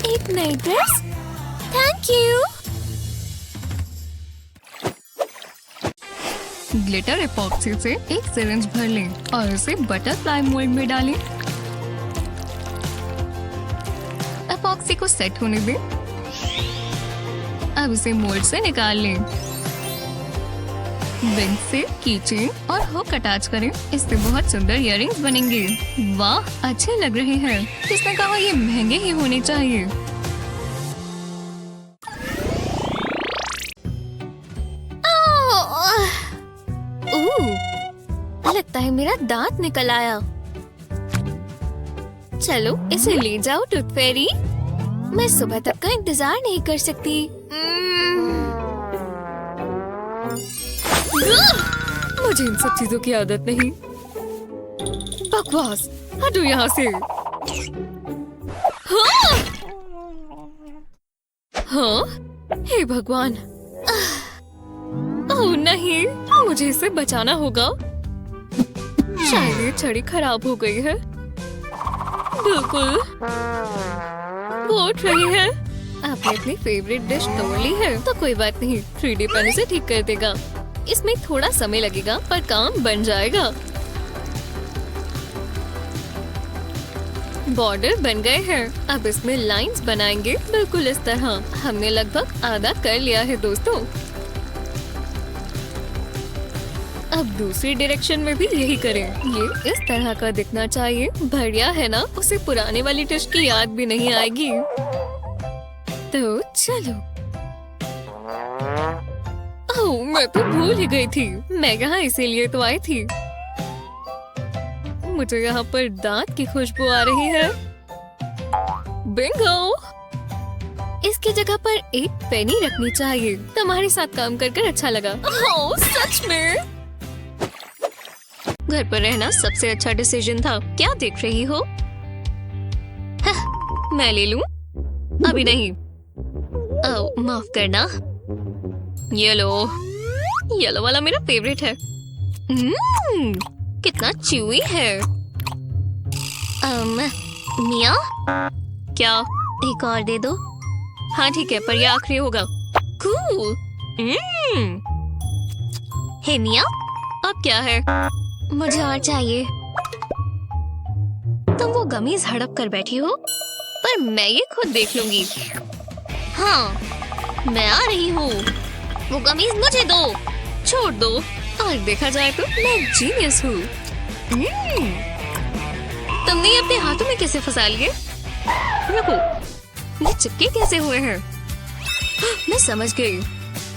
एक नई dress. Thank you. Glitter epoxy से एक सिरिंज भर लें और उसे बटरफ्लाई मोल्ड में डालें। एपॉक्सी को सेट होने दें। अब इसे मोल्ड से निकाल लें। विंग से कीचेन और हुक अटैच करें। इससे बहुत सुंदर इयररिंग्स बनेंगे। वाह, अच्छे लग रहे हैं। किसने कहा ये महंगे ही होने चाहिए? लगता है मेरा दांत निकल आया। चलो इसे ले जाओ टूथ फेरी। मैं सुबह तक का इंतजार नहीं कर सकती। मुझे इन सब चीजों की आदत नहीं। बकवास, हटो यहाँ से। हाँ, हाँ? हे भगवान। ओह नहीं, मुझे इसे बचाना होगा। शायद ये छड़ी खराब हो गई है। बिल्कुल, वो उठ रही है। आपने अपनी फेवरेट डिश तोड़ ली है तो कोई बात नहीं, 3D पेन इसे ठीक कर देगा। इसमें थोड़ा समय लगेगा पर काम बन जाएगा। बॉर्डर बन गए हैं। अब इसमें लाइंस बनाएंगे बिल्कुल इस तरह। हमने लगभग आधा कर लिया है दोस्तों। अब दूसरी डायरेक्शन में भी यही करें। ये इस तरह का दिखना चाहिए। बढ़िया है ना? उसे पुराने वाली डिश की याद भी नहीं आएगी। तो चलो। ओह, मैं तो भूल ही गई थी। मैं यहाँ इसीलिए तो आई थी। मुझे यहाँ पर दांत की खुशबू आ रही है। बिंगो! इसकी जगह पर एक पेनी रखनी चाहिए। तुम्हारे साथ काम कर अच्छा लगा। ओह, सच में? घर पर रहना सबसे अच्छा डिसीजन था। क्या देख रही हो? मैं ले लूं? अभी नहीं। ओह, माफ करना। येलो वाला मेरा फेवरेट है। कितना च्यूई है। मिया, क्या? एक और दे दो। हाँ ठीक है, पर ये आखिरी होगा। कूल। हे मिया, अब क्या है? मुझे और चाहिए। तुम वो गमीज हड़प कर बैठी हो। पर मैं ये खुद देख लूंगी। हाँ, मैं आ रही हूँ। वो गमीज मुझे दो। छोड़ दो। और देखा जाए तो मैं जीनियस हूँ। तुमने ये अपने हाथों में कैसे फंसा लिए? रुको, ये चिपके कैसे हुए हैं? मैं समझ गई।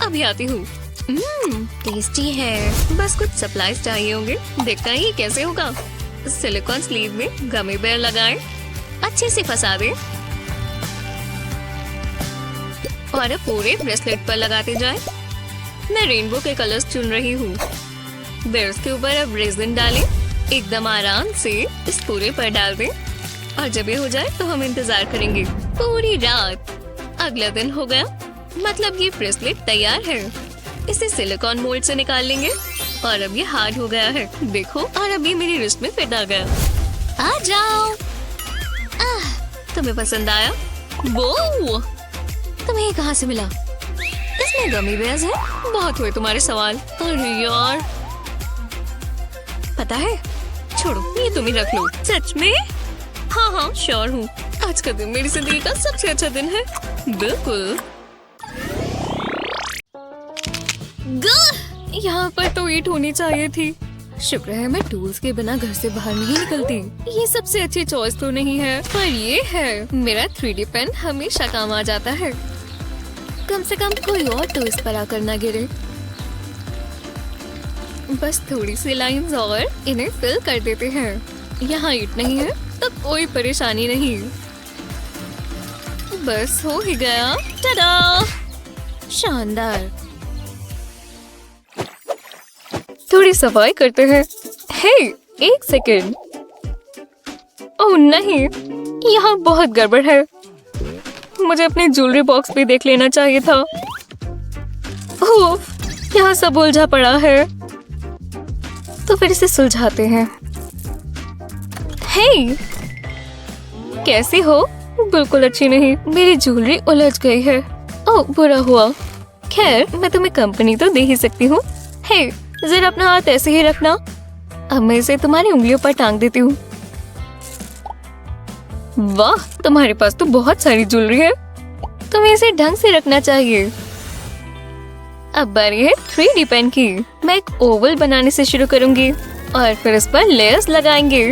अभी आती हूँ। टेस्टी है। बस कुछ सप्लाईज चाहिए होंगे। देखता ही कैसे होगा। सिलिकॉन स्लीव में गमी बेयर लगाएं, अच्छे से फंसा दें और अब पूरे ब्रेसलेट पर लगाते जाएं। मैं रेनबो के कलर्स चुन रही हूँ। बेयर्स के ऊपर अब रेजिन डालें। एकदम आराम से इस पूरे पर डाल दें और जब ये हो जाए तो हम इंतजार करेंगे पूरी रात। अगला दिन हो गया, मतलब ये ब्रेसलेट तैयार है। इसे सिलिकॉन मोल्ड से निकाल लेंगे और अब ये हार्ड हो गया है। देखो, और अब ये मेरी रिस्ट में फिट आ गया। आ जाओ। तुम्हें पसंद आया? वो तुम्हें ये कहाँ से मिला? इसमें गमी बेयर्स है। बहुत हुए तुम्हारे सवाल। अरे यार, पता है, छोड़ो, ये तुम ही रख लो। सच में? हाँ, श्योर हूँ। आज का दिन मेरी जिंदगी का सबसे अच्छा दिन है। बिल्कुल। यहाँ पर तो ईंट होनी चाहिए थी। शुक्र है मैं टूल्स के बिना घर से बाहर नहीं निकलती। ये सबसे अच्छी चॉइस तो नहीं है, पर ये है। मेरा 3D पेन हमेशा काम आ जाता है। कम से कम कोई और तो इस पर आकर ना गिरे। बस थोड़ी सी लाइंस और इन्हें फिल कर देते हैं। यहाँ ईंट नहीं है तो कोई परेशानी नहीं। बस हो ही गया। टाडा! शानदार। थोड़ी सफाई करते हैं। हे, एक सेकेंड। ओह नहीं, यहाँ बहुत गड़बड़ है। मुझे अपने ज्वेलरी बॉक्स भी देख लेना चाहिए था। ओह, यहाँ सब उलझा पड़ा है। तो फिर इसे सुलझाते हैं। हे, कैसी हो? बिल्कुल अच्छी नहीं। मेरी ज्वेलरी उलझ गई है। ओह, बुरा हुआ। खैर, मैं तुम्हें कंपनी तो दे ही सकती हूँ। हे, जरा अपना हाथ ऐसे ही रखना। अब मैं इसे तुम्हारी उंगलियों पर टांग देती हूँ। वाह, तुम्हारे पास तो बहुत सारी ज्वेलरी है। तुम्हें इसे ढंग से रखना चाहिए। अब बारी है 3D पेन की। मैं एक ओवल बनाने से शुरू करूंगी और फिर इस पर लेयर्स लगाएंगे।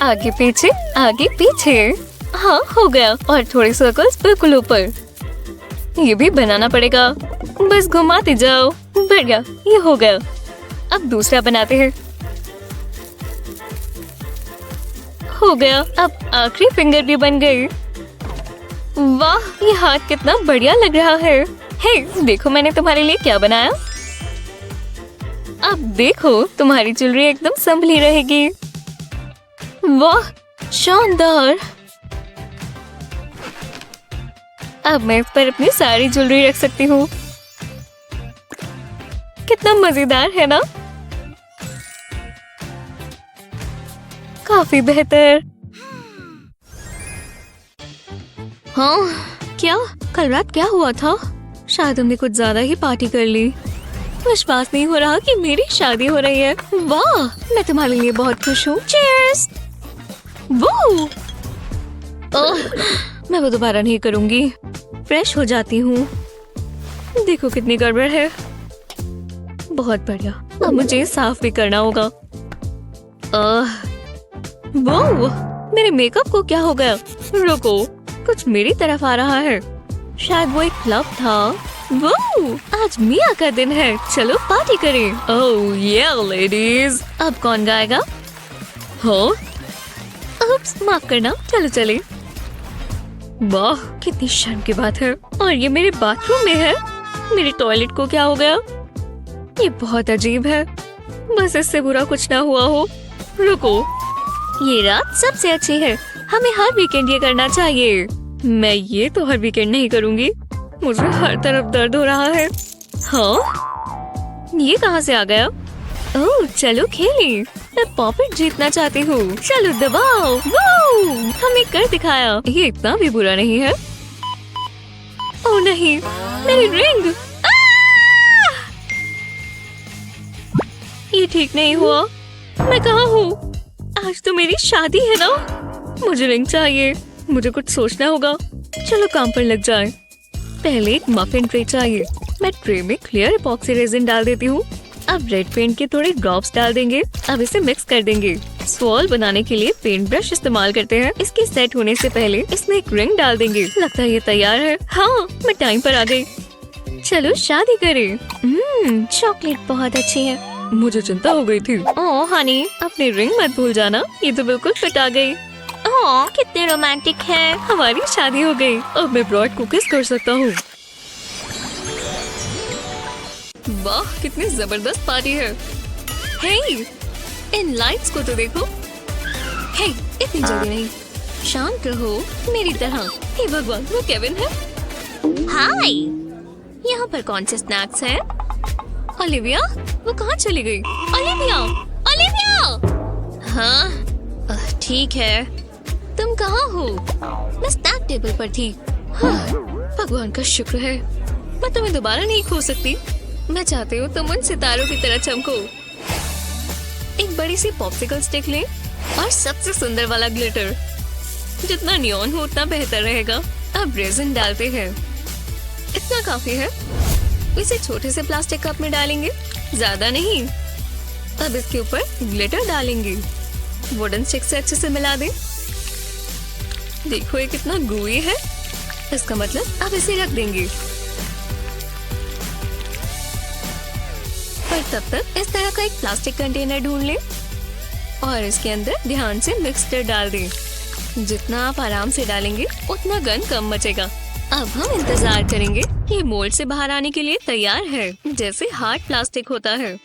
आगे पीछे, आगे पीछे। हाँ, हो गया। और थोड़े सर्कल्स बिल्कुल ऊपर। ये भी बनाना पड़ेगा। बस घुमाते जाओ। बढ़िया, ये हो गया। अब दूसरा बनाते हैं। हो गया। अब आखिरी फिंगर भी बन गई। वाह, ये हाथ कितना बढ़िया लग रहा है। हे, देखो मैंने तुम्हारे लिए क्या बनाया। अब देखो, तुम्हारी ज्वेलरी एकदम संभली रहेगी। वाह, शानदार। अब मैं इस पर अपनी सारी ज्वेलरी रख सकती हूँ। कितना मजेदार है ना? काफी बेहतर। हाँ, क्या? कल रात क्या हुआ था? शायद हमने कुछ ज्यादा ही पार्टी कर ली। विश्वास नहीं हो रहा कि मेरी शादी हो रही है। वाह, मैं तुम्हारे लिए बहुत खुश हूँ। चीयर्स। वो मैं वो दोबारा नहीं करूंगी। फ्रेश हो जाती हूँ। देखो कितनी गड़बड़ है। बहुत बढ़िया। अब मुझे साफ भी करना होगा। वो मेरे मेकअप को क्या हो गया? रुको, कुछ मेरी तरफ आ रहा है। शायद वो एक क्लब था। वो आज मिया का दिन है। चलो पार्टी करें। ओह ये लेडीज। अब कौन गाएगा? हाँ, माफ करना। चलो चले। वाह, कितनी शर्म की बात है। और ये मेरे बाथरूम में है। मेरे टॉयलेट को क्या हो गया? ये बहुत अजीब है। बस इससे बुरा कुछ ना हुआ हो। रुको, ये रात सबसे अच्छी है। हमें हर वीकेंड ये करना चाहिए। मैं ये तो हर वीकेंड नहीं करूँगी। मुझे हर तरफ दर्द हो रहा है। हाँ, ये कहाँ से आ गया? ओह, चलो खेलें। मैं पॉपेट जीतना चाहती हूँ। चलो दबाओ। वो हमें कर दिखाया। ये इतना भी बुरा नहीं है। ओह नहीं, मेरी रिंग। ये ठीक नहीं हुआ। मैं कहाँ हूँ? आज तो मेरी शादी है ना। मुझे रिंग चाहिए। मुझे कुछ सोचना होगा। चलो काम पर लग जाए। पहले एक मफिन ट्रे चाहिए। मैं ट्रे में क्लियर एपॉक्सी रेजिन डाल देती हूँ। अब रेड पेंट के थोड़े ड्रॉप्स डाल देंगे। अब इसे मिक्स कर देंगे। स्वॉल बनाने के लिए पेंट ब्रश इस्तेमाल करते हैं। इसके सेट होने से पहले इसमें एक रिंग डाल देंगे। लगता है ये तैयार है। हाँ, मैं टाइम पर आ गई। चलो शादी करें। चॉकलेट बहुत अच्छी है। मुझे चिंता हो गई थी। ओह हनी, अपनी रिंग मत भूल जाना। ये तो बिल्कुल फिट आ गई। ओह, कितने रोमांटिक है। हमारी शादी हो गई। अब मैं ब्रॉड कुकीज कर सकता हूँ। वाह, कितनी जबरदस्त पार्टी है। हे, इन लाइट्स को तो देखो। हे, इतनी जल्दी नहीं। शांत रहो, मेरी तरह। हे भगवान, वो केविन है। हाय, यहाँ पर कौन से स्नैक्स हैं? ओलिविया, वो कहाँ चली गई? Olivia, Olivia. हाँ, ठीक है। तुम कहाँ हो? मैं स्नैक टेबल पर थी। हाँ, भगवान का शुक्र है। मैं तुम्हें दोबारा नहीं खो सकती। मैं चाहती हूँ तुम उन सितारों की तरह चमको। एक बड़ी सी पॉप्सिकल स्टिक लें और सबसे सुंदर वाला ग्लिटर। जितना नियॉन हो उतना बेहतर रहेगा। अब रेजिन डालते हैं। इतना काफी है। इसे छोटे से प्लास्टिक कप में डालेंगे, ज्यादा नहीं। अब इसके ऊपर ग्लिटर डालेंगे। वुडन स्टिक से अच्छे से मिला दें। देखो ये कितना gooey है। इसका मतलब अब इसे रख देंगे। पर तब तक इस तरह का एक प्लास्टिक कंटेनर ढूंढ लें और इसके अंदर ध्यान से मिक्सचर डाल दें। जितना आप आराम से डालेंगे उतना गन कम मचेगा। अब हम इंतजार करेंगे। ये मोल्ड से बाहर आने के लिए तैयार है, जैसे हार्ड प्लास्टिक होता है।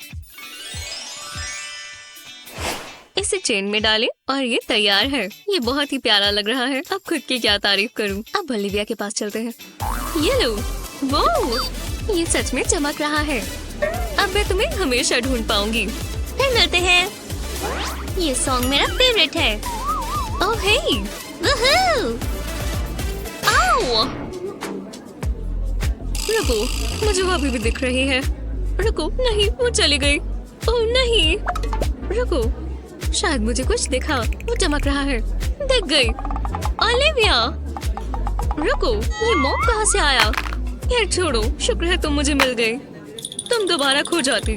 इसे चेन में डालें और ये तैयार है। ये बहुत ही प्यारा लग रहा है। अब खुद की क्या तारीफ करूं। अब ओलिविया के पास चलते हैं। ये लो, वो ये सच में चमक रहा है। अब मैं तुम्हें हमेशा ढूंढ पाऊंगी। फिर मिलते हैं। ये सॉन्ग मेरा फेवरेट है। ओह हे, वूहू! आओ! रुको, मुझे वो अभी भी दिख रही है। रुको, नहीं, वो चली गई। ओह नहीं, रुको, शायद मुझे कुछ दिखा। वो चमक रहा है। दिख गई। ओलिविया, रुको, ये मॉप कहाँ से आया? यार छोड़ो, शुक्र है तुम मुझे मिल गई। तुम दोबारा खो जाती।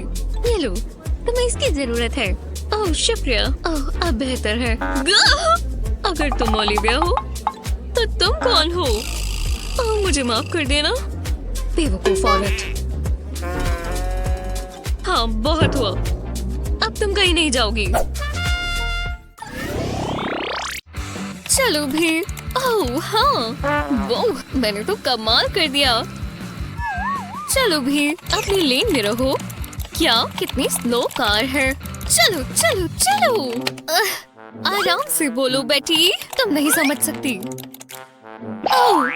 ये लो, तुम्हें इसकी जरूरत है। ओह शुक्रिया। ओह, अब बेहतर है। अगर तुम ओलिविया हो तो तुम कौन हो? ओह, मुझे माफ कर देना, बेवकूफ औरत। हाँ, बहुत हुआ। अब तुम कहीं नहीं जाओगी। चलो भी। ओह हाँ, वो मैंने तो कमाल कर दिया। चलो भी, अपनी लेन में रहो। क्या कितनी स्लो कार है। चलो चलो चलो। आराम से बोलो बेटी, तुम नहीं समझ सकती। ओह,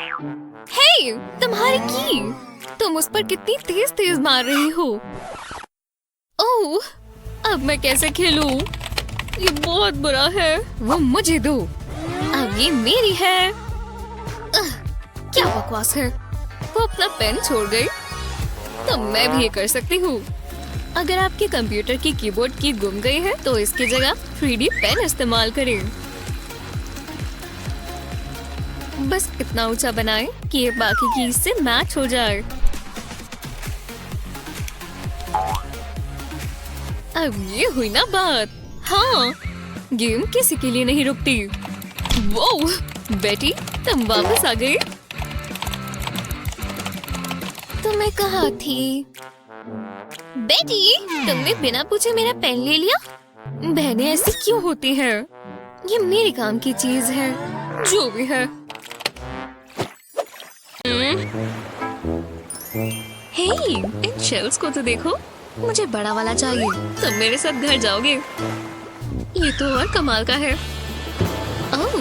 हे, तुम्हारी की। तुम उस पर कितनी तेज तेज मार रही हो। ओह, अब मैं कैसे खेलूं? ये बहुत बुरा है। वो मुझे दो। अब ये मेरी है। क्या बकवास है। वो अपना पेन छोड़ गई। तो मैं भी ये कर सकती हूँ। अगर आपके कंप्यूटर की कीबोर्ड की गुम गई है तो इसकी जगह 3D पेन इस्तेमाल करें। बस इतना ऊंचा बनाएं कि ये बाकी कीज से मैच हो जाए। अब ये हुई ना बात। हाँ, गेम किसी के लिए नहीं रुकती। वो बेटी, तुम वापस आ गई। तो मैं कहाँ थी? बेटी, तुमने बिना पूछे मेरा पेन ले लिया। बहनें ऐसी क्यों होती हैं? ये मेरे काम की चीज है। जो भी है। हे, इन शेल्स को तो देखो। मुझे बड़ा वाला चाहिए। तुम मेरे साथ घर जाओगे? ये तो और कमाल का है। ओह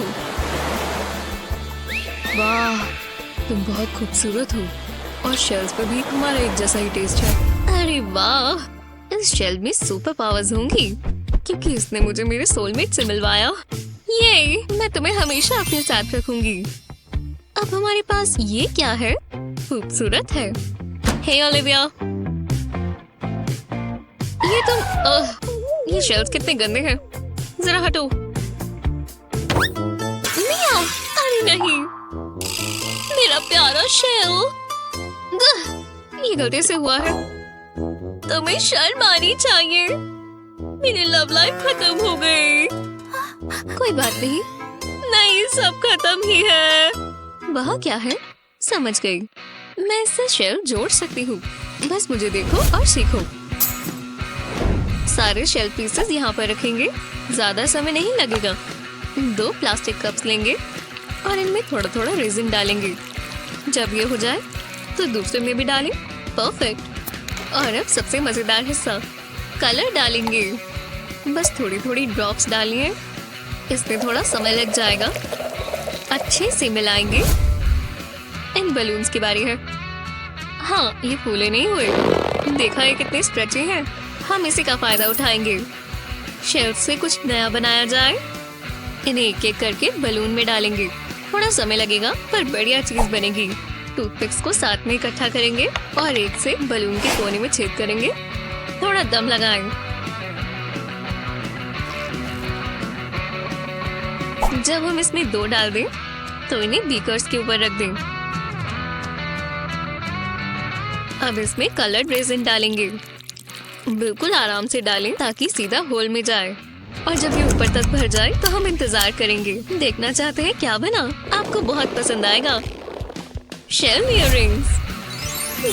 वाह, तुम बहुत खूबसूरत हो और शेल्स पे भी हमारा एक जैसा ही टेस्ट है। अरे वाह, इस शेल में सुपर पावर्स होंगी क्योंकि इसने मुझे मेरे सोलमेट से मिलवाया। ये मैं तुम्हें हमेशा अपने साथ रखूंगी। अब हमारे पास ये क्या है? खूबसूरत है। हे ओलिविया, ये तुम ये शेल्स कितने गंदे हैं, जरा हटो। मिया, अरे नहीं, मेरा प्यारा शेल। ये गलती से हुआ है। तुम्हें शर्म आनी चाहिए। मेरी लव लाइफ खत्म हो गई। कोई बात नहीं, नहीं सब खत्म ही है। वह क्या है? समझ गई, मैं इससे शेल जोड़ सकती हूँ। बस मुझे देखो और सीखो। सारे शेल पीसेस यहाँ पर रखेंगे, ज्यादा समय नहीं लगेगा। 2 प्लास्टिक कप्स लेंगे और इनमें थोड़ा थोड़ा रेजिन डालेंगे। जब ये हो जाए तो दूसरे में भी डालें। परफेक्ट। और अब सबसे मजेदार हिस्सा, कलर डालेंगे। बस थोड़ी थोड़ी ड्रॉप्स डालिए, इसमें थोड़ा समय लग जाएगा। अच्छे से मिलाएंगे। इन बलून्स की बारी है। हाँ, ये फूले नहीं हुए, देखा ये कितने स्ट्रेची हैं। हम इसी का फायदा उठाएंगे। शेल्फ से कुछ नया बनाया जाए। इन्हें एक एक करके बलून में डालेंगे। थोड़ा समय लगेगा पर बढ़िया चीज बनेगी। टूथपिक्स को साथ में इकट्ठा करेंगे और एक से बलून के कोने में छेद करेंगे। थोड़ा दम लगाएं। जब हम इसमें 2 डाल दें तो इन्हें बीकर्स के ऊपर रख दें। अब इसमें कलर्ड रेजिन डालेंगे। बिल्कुल आराम से डालें ताकि सीधा होल में जाए। और जब ये ऊपर तक भर जाए तो हम इंतजार करेंगे। देखना चाहते हैं क्या बना? आपको बहुत पसंद आएगा। शेल इयररिंग्स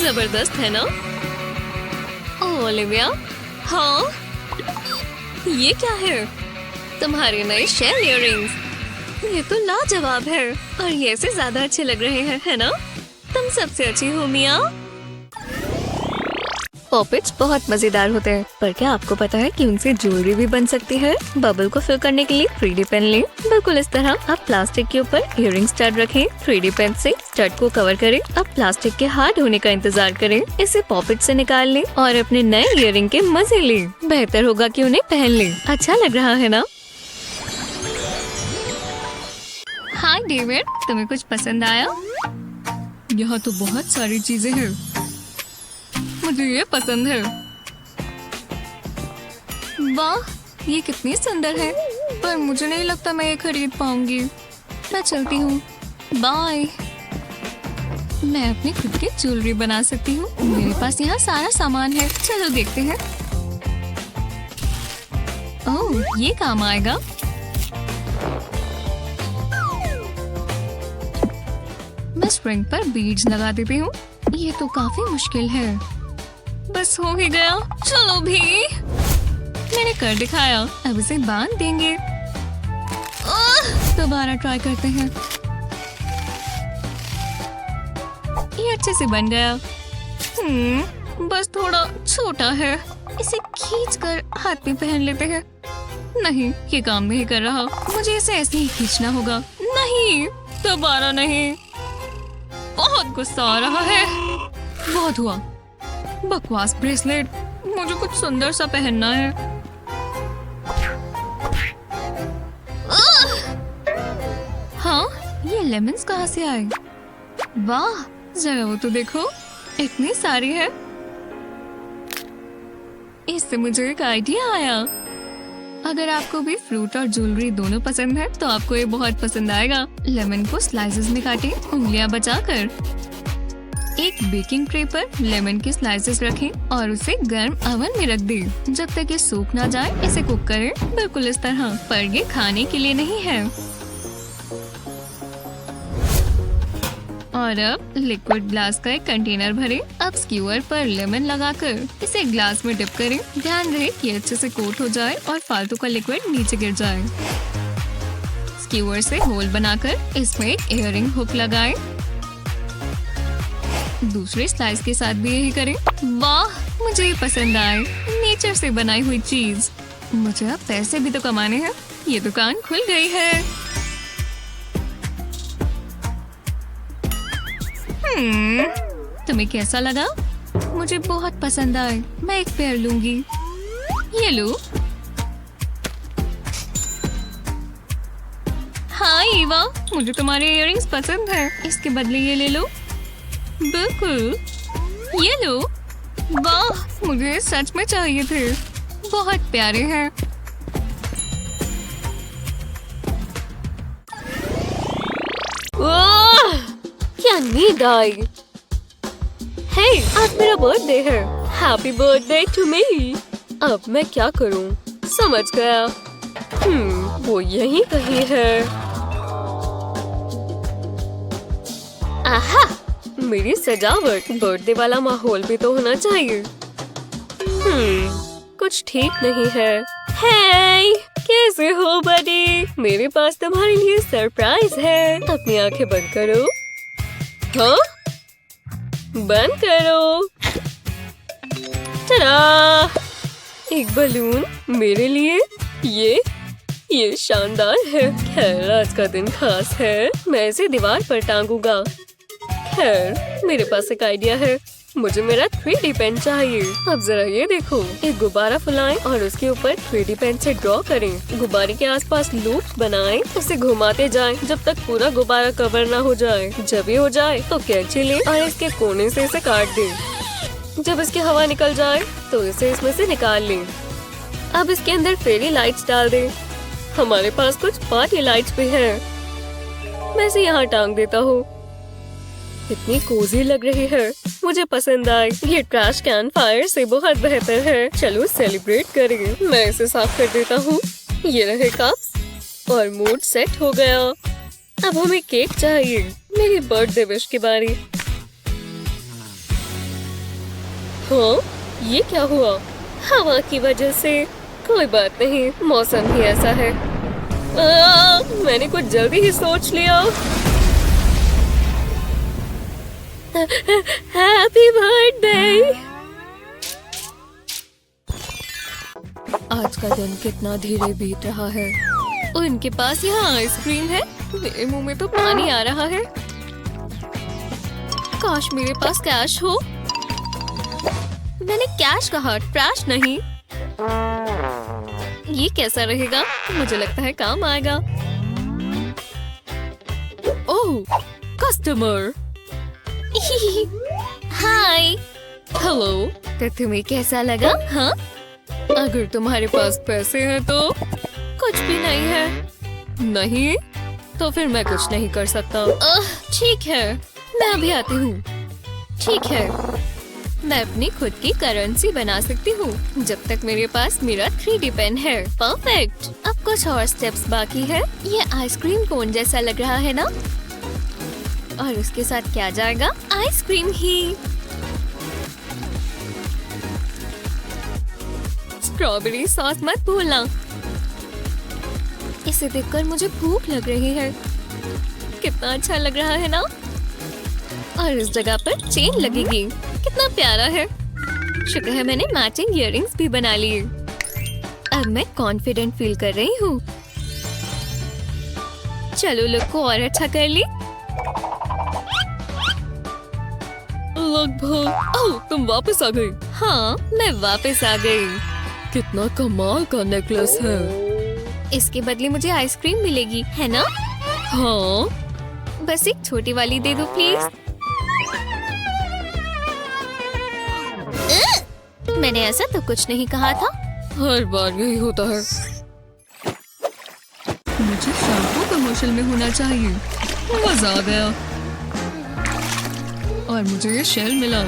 जबरदस्त है ना? ओह ओलिविया, हाँ ये क्या है? तुम्हारे नए शेल इयररिंग्स। ये तो लाजवाब है और ये से ज्यादा अच्छे लग रहे हैं, है ना? तुम सबसे अच्छी हो मिया। पॉपेट्स बहुत मजेदार होते हैं, पर क्या आपको पता है कि उनसे ज्वेलरी भी बन सकती है? बबल को फिल करने के लिए 3D पेन लें। बिल्कुल इस तरह आप प्लास्टिक के ऊपर इयररिंग स्टड रखें। 3D पेन से स्टड को कवर करें। अब प्लास्टिक के हार्ड होने का इंतजार करें। इसे पॉपेट से निकाल लें और अपने नए इयररिंग के मजे लें। बेहतर होगा कि उन्हें पहन लें। अच्छा लग रहा है ना? हाय डेविड, तुम्हें कुछ पसंद आया? यहाँ तो बहुत सारी चीजें हैं। मुझे ये पसंद है। वाह, ये कितनी सुंदर है, पर मुझे नहीं लगता मैं ये खरीद पाऊंगी। मैं चलती हूँ, बाय। मैं अपनी खुद की ज्वेलरी बना सकती हूँ। मेरे पास यहाँ सारा सामान है। चलो देखते हैं। ओह, ये काम आएगा। मैं स्प्रिंग पर बीड्स लगा देती हूँ। ये तो काफी मुश्किल है। बस हो ही गया। चलो भी, मैंने कर दिखाया। अब इसे बांध देंगे। दोबारा ट्राई करते हैं। ये अच्छे से बन गया। बस थोड़ा छोटा है। इसे खींचकर हाथ में पहन लेते हैं। नहीं, ये काम नहीं कर रहा। मुझे इसे ऐसे ही खींचना होगा। नहीं, दोबारा नहीं। बहुत गुस्सा आ रहा है। बहुत हुआ। बकवास ब्रेसलेट। मुझे कुछ सुंदर सा पहनना है। हाँ, ये लेमन्स कहाँ से आए? वाह, जरा वो तो देखो, इतनी सारी है। इससे मुझे एक आइडिया आया। अगर आपको भी फ्रूट और ज्वेलरी दोनों पसंद है तो आपको ये बहुत पसंद आएगा। लेमन को स्लाइसेस में काटें, उंगलियां बचाकर। एक बेकिंग ट्रे पर लेमन के स्लाइसेस रखें और उसे गर्म ओवन में रख दें। जब तक ये सूख ना जाए इसे कुक करें, बिल्कुल इस तरह। पर ये खाने के लिए नहीं है। और अब लिक्विड ग्लास का एक कंटेनर भरें। अब स्क्यूअर पर लेमन लगाकर इसे ग्लास में डिप करें। ध्यान रहे कि अच्छे से कोट हो जाए और फालतू का लिक्विड नीचे गिर जाए। स्क्यूअर से होल बनाकर इसमें एक इयररिंग हुक लगाएं। दूसरे स्लाइस के साथ भी यही करें। वाह, मुझे ये पसंद आए। नेचर से बनाई हुई चीज। मुझे अब पैसे भी तो कमाने हैं। ये दुकान खुल गई है। तुम्हें कैसा लगा? मुझे बहुत पसंद आए। मैं एक पेयर लूंगी। ये लो। हाँ ईवा, मुझे तुम्हारे इयररिंग्स पसंद है। इसके बदले ये ले लो। बिल्कुल, ये लो। वाह, मुझे सच में चाहिए थे। बहुत प्यारे हैं। वाह, क्या नींद आई। हे, आज मेरा बर्थडे है। Happy birthday to me. अब मैं क्या करूं? समझ गया। वो यहीं कहीं है। आहा, मेरी सजावट। बर्थडे वाला माहौल भी तो होना चाहिए। कुछ ठीक नहीं है। हे, कैसे हो बडी? मेरे पास तुम्हारे लिए सरप्राइज है। अपनी आंखें बंद करो। हाँ? बंद करो। टडा! एक बलून मेरे लिए। ये शानदार है। खैर, आज का दिन खास है। मैं इसे दीवार पर टांगूंगा। खैर, मेरे पास एक आइडिया है। मुझे मेरा 3D पेन चाहिए। अब जरा ये देखो। एक गुब्बारा फुलाएं और उसके ऊपर 3D पेन से ड्रॉ करें। गुब्बारे के आसपास लूप्स बनाएं। उसे घुमाते जाएं जब तक पूरा गुब्बारा कवर ना हो जाए। जब ये हो जाए तो कैंची लें और इसके कोने से इसे काट दें। जब इसकी हवा निकल जाए तो इसे इसमें से निकाल लें। अब इसके अंदर फेरी लाइट्स डाल दें। हमारे पास कुछ पार्टी लाइट्स भी हैं। मैं इसे यहाँ टांग देता हूँ। इतनी कोजी लग रही है। मुझे पसंद आई। ये ट्रैश कैन फायर से बहुत बेहतर है। चलो सेलिब्रेट करें। मैं इसे साफ कर देता हूँ। ये रहे कप और मूड सेट हो गया। अब हमें केक चाहिए। मेरी बर्थडे विश की बारी। हाँ, ये क्या हुआ? हवा की वजह से। कोई बात नहीं, मौसम ही ऐसा है। मैंने कुछ जल्दी ही सोच लिया। Happy birthday. आज का दिन कितना धीरे बीत रहा है। और इनके पास यहाँ आइसक्रीम है। मेरे मुंह में तो पानी आ रहा है। काश मेरे पास कैश हो। मैंने कैश कहा, ट्रैश नहीं। ये कैसा रहेगा? मुझे लगता है काम आएगा। ओह, कस्टमर। हाय। हेलो। तो तुम्हें कैसा लगा? हाँ? अगर तुम्हारे पास पैसे हैं तो। कुछ भी नहीं है। नहीं? तो फिर मैं कुछ नहीं कर सकता। ठीक है, मैं अभी आती हूँ। ठीक है, मैं अपनी खुद की करेंसी बना सकती हूँ जब तक मेरे पास मेरा 3D पेन है। परफेक्ट। अब कुछ और स्टेप्स बाकी है। ये आइसक्रीम कोन जैसा लग रहा है ना? और उसके साथ क्या जाएगा? आइसक्रीम ही। स्ट्रॉबेरी सॉस मत भूलना। इसे देखकर मुझे भूख लग रही है। कितना अच्छा लग रहा है ना? और इस जगह पर चेन लगेगी। कितना प्यारा है। शुक्र है मैंने मैचिंग इयररिंग्स भी बना लिए। अब मैं कॉन्फिडेंट फील कर रही हूँ। चलो लुक को और अच्छा कर ली। लगभग। ओह, तुम वापस आ गई। हाँ, मैं वापस आ गई। कितना कमाल का नेकलेस है। इसके बदले मुझे आइसक्रीम मिलेगी, है ना? हाँ। बस एक छोटी वाली दे दो प्लीज। मैंने ऐसा तो कुछ नहीं कहा था। हर बार यही होता है। मुझे शैम्पू कमर्शियल में होना चाहिए। मजा आ गया। और मुझे ये शेल मिला।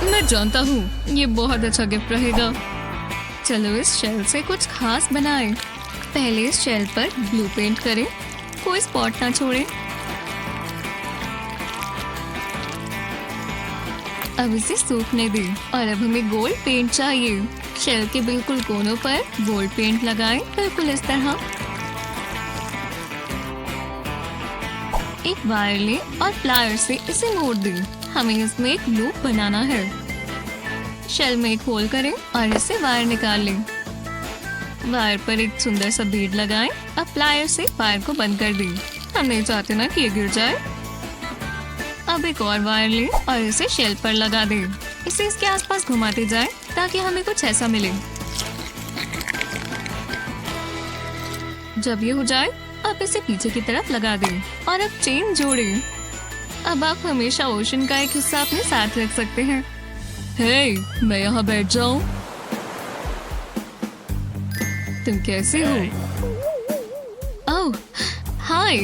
मैं जानता हूँ ये बहुत अच्छा गिफ्ट रहेगा। चलो इस शेल से कुछ खास बनाएं। पहले इस शेल पर ब्लू पेंट करें। कोई स्पॉट ना छोड़ें। अब इसे सूखने दें। और अब हमें गोल्ड पेंट चाहिए। शेल के बिल्कुल कोनों पर गोल्ड पेंट लगाएं, बिल्कुल इस तरह। एक वायर लें और प्लायर से इसे मोड़ दें। हमें इसमें एक लूप बनाना है। शेल में एक होल करें और इससे वायर निकाल लें। वायर पर एक सुंदर सा बीड लगाएं। अब प्लायर से वायर को बंद कर दें। हम नहीं चाहते ना कि ये गिर जाए। अब एक और वायर लें और इसे शेल पर लगा दें। इसे इसके आसपास घुमाते जाएं ताकि हमें कुछ ऐसा मिले। जब ये हो जाए अब इसे पीछे की तरफ लगा दें और अब चेन जोड़ें। अब आप हमेशा ओशन का एक हिस्सा अपने साथ रख सकते हैं। हे, मैं यहाँ बैठ जाऊं? तुम कैसे हो? ओह, हाय।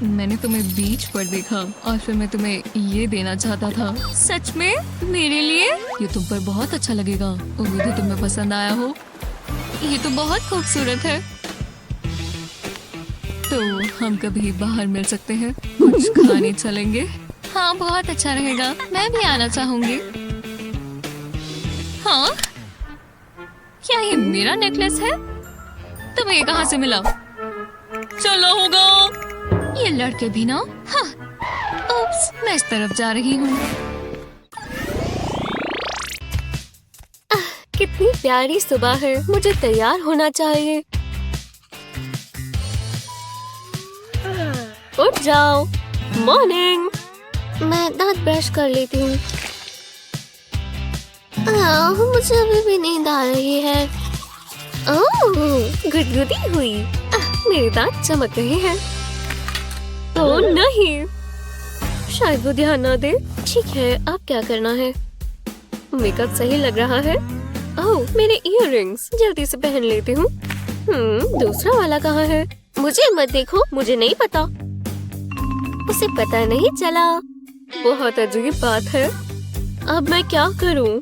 मैंने तुम्हें बीच पर देखा और फिर मैं तुम्हें ये देना चाहता था। सच में? मेरे लिए? ये तुम पर बहुत अच्छा लगेगा। उम्मीद है तुम्हें पसंद आया हो। ये तो बहुत खूबसूरत है। तो हम कभी बाहर मिल सकते हैं, कुछ खाने चलेंगे? हाँ, बहुत अच्छा रहेगा। मैं भी आना चाहूंगी। हाँ, क्या ये मेरा नेकलेस है? तुम्हें ये कहाँ से मिला? चला होगा। ये लड़के भी ना। हाँ, उप्स, मैं इस तरफ जा रही हूँ। कितनी प्यारी सुबह है। मुझे तैयार होना चाहिए। उठ जाओ। मॉर्निंग। मैं दांत ब्रश कर लेती हूँ। मुझे अभी भी नींद आ रही है। ओह, गुदगुदी हुई। मेरे दांत चमक रहे हैं। ओह नहीं, शायद वो ध्यान ना दे। ठीक है, अब क्या करना है? मेकअप सही लग रहा है। ओह, मेरे इयररिंग्स जल्दी से पहन लेती हूँ। दूसरा वाला कहाँ है? मुझे मत देखो, मुझे नहीं पता। उसे पता नहीं चला। बहुत अजीब बात है। अब मैं क्या करूं?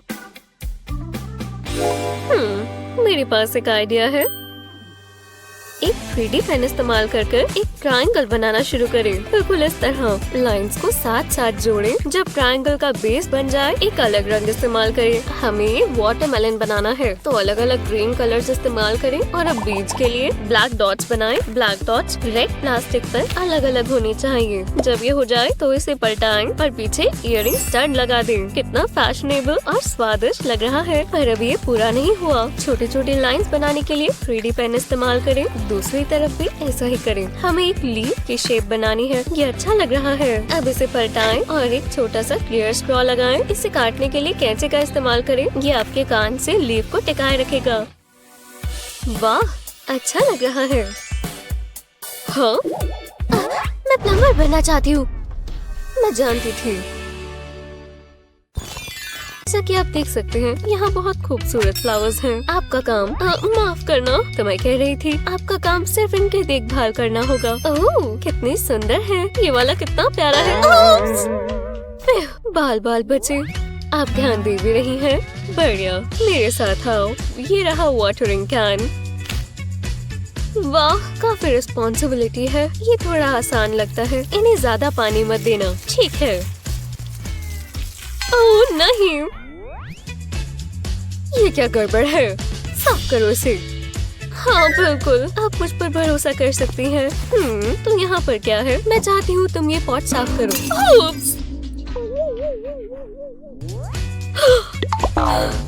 मेरे पास एक आइडिया है। एक 3D पेन इस्तेमाल कर एक ट्रायंगल बनाना शुरू करें। बिल्कुल इस तरह लाइंस को साथ साथ जोड़ें। जब ट्रायंगल का बेस बन जाए एक अलग रंग इस्तेमाल करें। हमें वाटरमेलन बनाना है तो अलग अलग ग्रीन कलर्स इस्तेमाल करें। और अब बीज के लिए ब्लैक डॉट्स बनाएं। ब्लैक डॉट्स रेड प्लास्टिक पर अलग अलग होने चाहिए। जब ये हो जाए तो इसे पलटाएं और पीछे इयररिंग स्टड लगा दें। कितना फैशनेबल और स्वादिष्ट लग रहा है। पर अब ये पूरा नहीं हुआ। छोटी छोटी लाइंस बनाने के लिए 3D पेन इस्तेमाल करें। दूसरी तरफ भी ऐसा ही करें। हमें एक लीफ की शेप बनानी है। ये अच्छा लग रहा है। अब इसे पलटाएं और एक छोटा सा क्लियर स्ट्रॉ लगाएं। इसे काटने के लिए कैंची का इस्तेमाल करें। ये आपके कान से लीफ को टिकाए रखेगा। वाह, अच्छा लग रहा है। हाँ, मैं प्लम्बर बनना चाहती हूँ। मैं जानती थी। जैसा कि आप देख सकते हैं यहाँ बहुत खूबसूरत फ्लावर्स हैं। आपका काम माफ करना, तो मैं कह रही थी आपका काम सिर्फ इनकी देखभाल करना होगा। ओह, कितनी सुंदर है। ये वाला कितना प्यारा है। बाल बाल बचे। आप ध्यान दे भी रही हैं। बढ़िया, मेरे साथ आओ। ये रहा वाटरिंग कैन। वाह, काफी रिस्पॉन्सिबिलिटी है। ये थोड़ा आसान लगता है। इन्हें ज्यादा पानी मत देना। ठीक है। ओह नहीं, ये क्या गड़बड़ है? साफ करो इसे। हाँ बिल्कुल, आप मुझ पर भरोसा कर सकती हैं। तो यहाँ पर क्या है? मैं चाहती हूँ तुम ये पॉट साफ करो।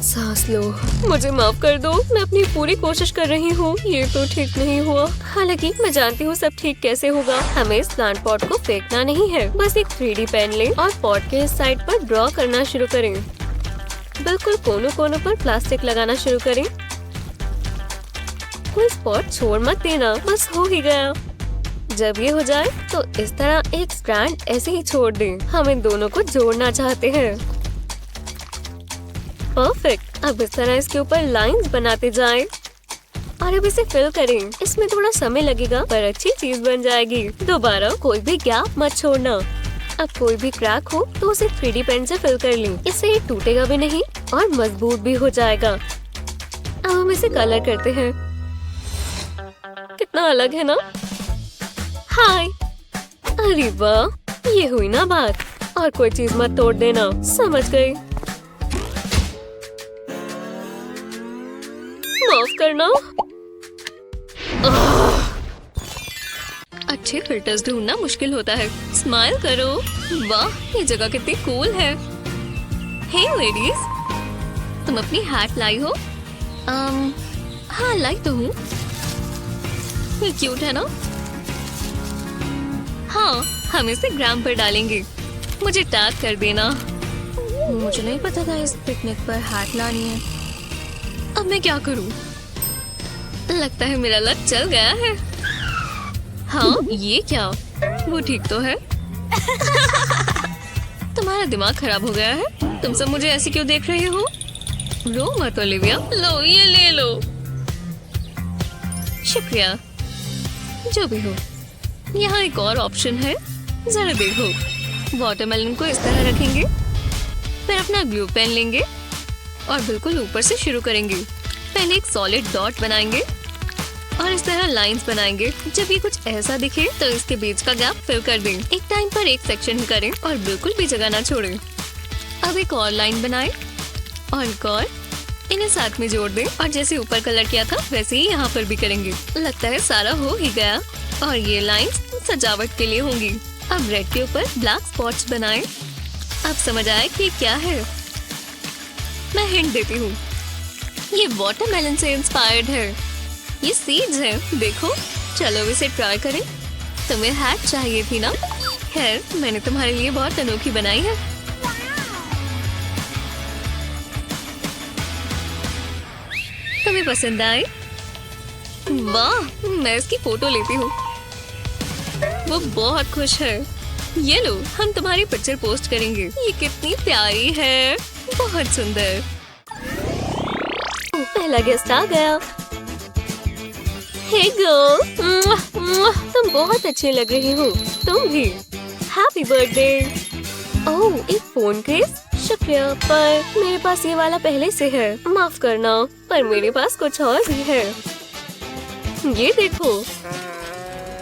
सांस लो। मुझे माफ कर दो। मैं अपनी पूरी कोशिश कर रही हूँ। ये तो ठीक नहीं हुआ। हालांकि मैं जानती हूँ सब ठीक कैसे होगा। हमें इस प्लांट पॉट को फेंकना नहीं है। बस एक 3D पेन लें और पॉट के इस साइड पर ड्रॉ करना शुरू करें। बिल्कुल कोनों कोनों पर प्लास्टिक लगाना शुरू करें। कोई स्पॉट छोड़ मत देना। बस हो ही गया। जब ये हो जाए तो इस तरह एक स्ट्रैंड ऐसे ही छोड़ दें। हम इन दोनों को जोड़ना चाहते हैं। परफेक्ट। अब इस तरह इसके ऊपर लाइंस बनाते जाएं और अब इसे फिल करें। इसमें थोड़ा समय लगेगा पर अच्छी चीज बन जाएगी। दोबारा कोई भी गैप मत छोड़ना। अब कोई भी क्रैक हो तो उसे 3D पेन से फिल कर लें। इससे ये टूटेगा भी नहीं और मजबूत भी हो जाएगा। अब हम इसे कलर करते हैं। कितना अलग है ना? हाय। अरे वाह, ये हुई ना बात। और कोई चीज मत तोड़ देना। समझ गई। माफ करना। अच्छे फिल्टर्स ढूंढना मुश्किल होता है। स्माइल करो। वाह, ये जगह कितनी कूल है। हे लेडीज, तुम अपनी हैट लाई हो? हाँ लाई तो हूँ। ये क्यूट है ना? हाँ, हम इसे ग्राम पर डालेंगे। मुझे टैग कर देना। मुझे नहीं पता था इस पिकनिक पर हैट लानी है। अब मैं क्या करूँ? लगता है मेरा लक चल गया है। हाँ, ये क्या? वो ठीक तो है। तुम्हारा दिमाग खराब हो गया है? तुम सब मुझे ऐसे क्यों देख रहे हो? रो मत ओलिविया। लो, ये ले लो। शुक्रिया। जो भी हो, यहाँ एक और ऑप्शन है। जरा देखो। वाटरमेलन को इस तरह रखेंगे, फिर अपना ग्लू पेन लेंगे और बिल्कुल ऊपर से शुरू करेंगे। पहले एक सॉलिड डॉट बनाएंगे और इस तरह लाइंस बनाएंगे। जब ये कुछ ऐसा दिखे तो इसके बीच का गैप फिल कर दें। एक टाइम पर एक सेक्शन ही करें और बिल्कुल भी जगह ना छोड़ें। अब एक और लाइन बनाएं और एक और, इन्हें साथ में जोड़ दें और जैसे ऊपर कलर किया था वैसे ही यहाँ पर भी करेंगे। लगता है सारा हो ही गया और ये लाइंस सजावट के लिए होंगी। अब रेड के ऊपर ब्लैक स्पॉट्स बनाएं। अब समझ आया कि क्या है? मैं हिंट देती हूँ। ये वाटरमेलन से इंस्पायर्ड है। ये सीड्स हैं, देखो। चलो इसे ट्राई करें। तुम्हें हैट चाहिए थी ना? खैर, मैंने तुम्हारे लिए बहुत अनोखी बनाई है। तुम्हें पसंद आए? वाह, मैं इसकी फोटो लेती हूँ। वो बहुत खुश है। ये लो, हम तुम्हारी पिक्चर पोस्ट करेंगे। ये कितनी प्यारी है, बहुत सुंदर। पहला गेस्ट आ गया। हे गर्ल, तुम बहुत अच्छे लग रही हो। तुम भी। Happy birthday. ओह, एक फोन केस? शुक्रिया, पर मेरे पास ये वाला पहले से है। माफ करना, पर मेरे पास कुछ और भी है। ये देखो,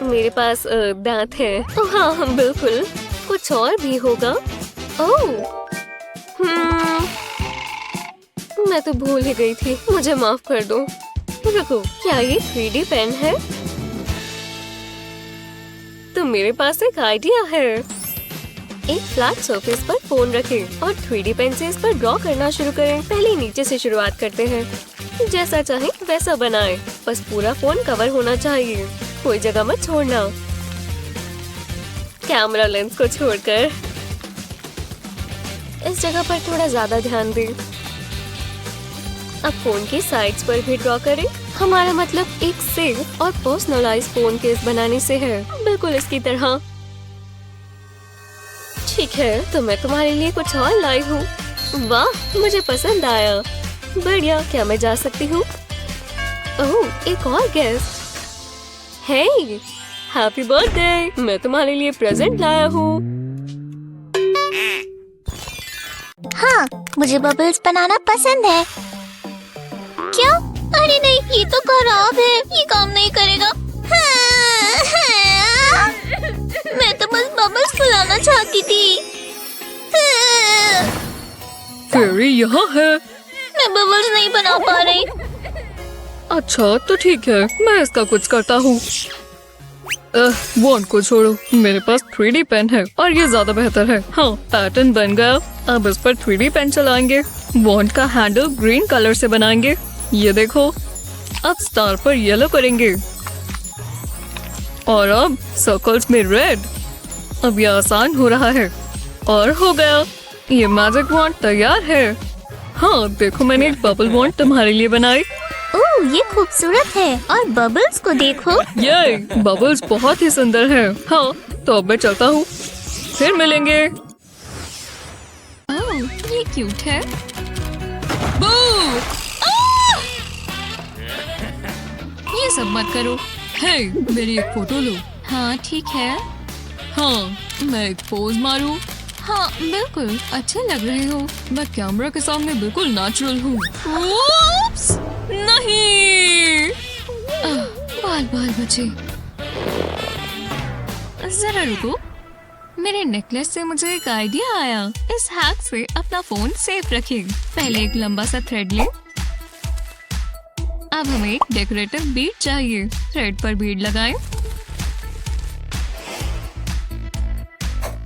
मेरे पास दांत है। ओह हाँ, बिल्कुल, कुछ और भी होगा। ओह, मैं तो भूल ही गई थी। मुझे माफ कर दो। रुको, क्या ये 3D पेन है? तो मेरे पास एक आइडिया है। एक फ्लैट सरफेस पर फोन रखें और 3D पेन से इस पर ड्रॉ करना शुरू करें। पहले नीचे से शुरुआत करते हैं। जैसा चाहे वैसा बनाएं। बस पूरा फोन कवर होना चाहिए, कोई जगह मत छोड़ना। कैमरा लेंस को छोड़कर इस जगह पर थोड़ा ज्यादा ध्यान दें। अब फोन की साइड्स पर भी ड्रॉ करें। हमारा मतलब एक सेफ और पर्सनलाइज्ड फोन केस बनाने से है, बिल्कुल इसकी तरह। ठीक है, तो मैं तुम्हारे लिए कुछ और लाई हूँ। वाह, मुझे पसंद आया। बढ़िया, क्या मैं जा सकती हूँ? ओह, एक और गेस्ट। हे, हैप्पी बर्थडे। मैं तुम्हारे लिए प्रेजेंट लाया हूँ। हाँ, मुझे बबल्स बनाना पसंद है। क्या? अरे नहीं, ये तो खराब है। ये काम नहीं करेगा। मैं तो बस बबल्स फुलाना चाहती थी। फेरी यहाँ है। मैं बबल्स नहीं बना पा रही। अच्छा, तो ठीक है, मैं इसका कुछ करता हूँ। वॉन्ड को छोड़ो, मेरे पास 3D पेन है और ये ज्यादा बेहतर है। हाँ, पैटर्न बन गया। अब इस पर 3D पेन चलाएंगे। वॉन्ड का हैंडल ग्रीन कलर से बनाएंगे। ये देखो, अब स्टार पर येलो करेंगे और अब सर्कल्स में रेड। अब ये आसान हो रहा है और हो गया। ये मैजिक वॉन्ड तैयार है। हाँ, देखो, मैंने एक बबल वॉन्ड तुम्हारे लिए बनाई। ओह, ये खूबसूरत है। और बबल्स को देखो। ये बबल्स बहुत ही सुंदर है। हाँ, तो अब मैं चलता हूँ, फिर मिलेंगे। ओह, ये क्यूट है। बू! ये सब मत करो। हे, मेरी एक फोटो लो। हाँ, ठीक है। हाँ, मैं एक पोज मारूं? हाँ, बिल्कुल, अच्छे लग रहे हो। मैं कैमरा के सामने बिल्कुल नेचुरल हूँ। Oops! नहीं, बाल बाल बचे। जरा रुको, मेरे नेकलेस से मुझे एक आइडिया आया। इस हैक से अपना फोन सेफ रखें। पहले एक लंबा सा थ्रेड लें। अब हमें एक डेकोरेटिव बीड चाहिए। थ्रेड पर बीड लगाएं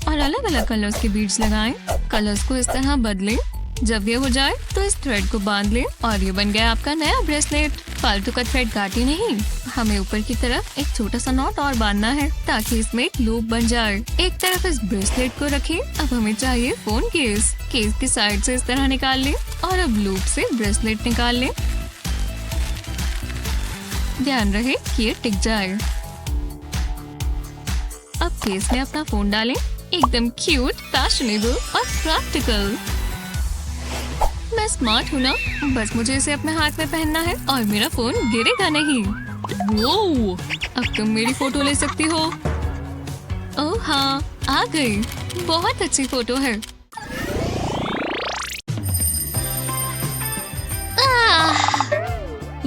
और अलग अलग कलर्स के बीड्स लगाएं। कलर्स को इस तरह बदलें। जब ये हो जाए तो इस थ्रेड को बांध लें और ये बन गया आपका नया ब्रेसलेट। फालतू का थ्रेड काटे नहीं, हमें ऊपर की तरफ एक छोटा सा नॉट और बांधना है ताकि इसमें एक लूप बन जाए। एक तरफ इस ब्रेसलेट को रखें। अब हमें चाहिए फोन केस। केस की साइड से इस तरह निकाल लें और अब लूप से ब्रेसलेट निकाल लें। ध्यान रहे कि ये टिक जाए। अब केस में अपना फोन डालें। एकदम क्यूट, फैशनेबल और प्रैक्टिकल। मैं स्मार्ट हूँ ना, बस मुझे इसे अपने हाथ में पहनना है और मेरा फोन गिरेगा नहीं। वो, अब तुम मेरी फोटो ले सकती हो। ओह हाँ, आ गई। बहुत अच्छी फोटो है।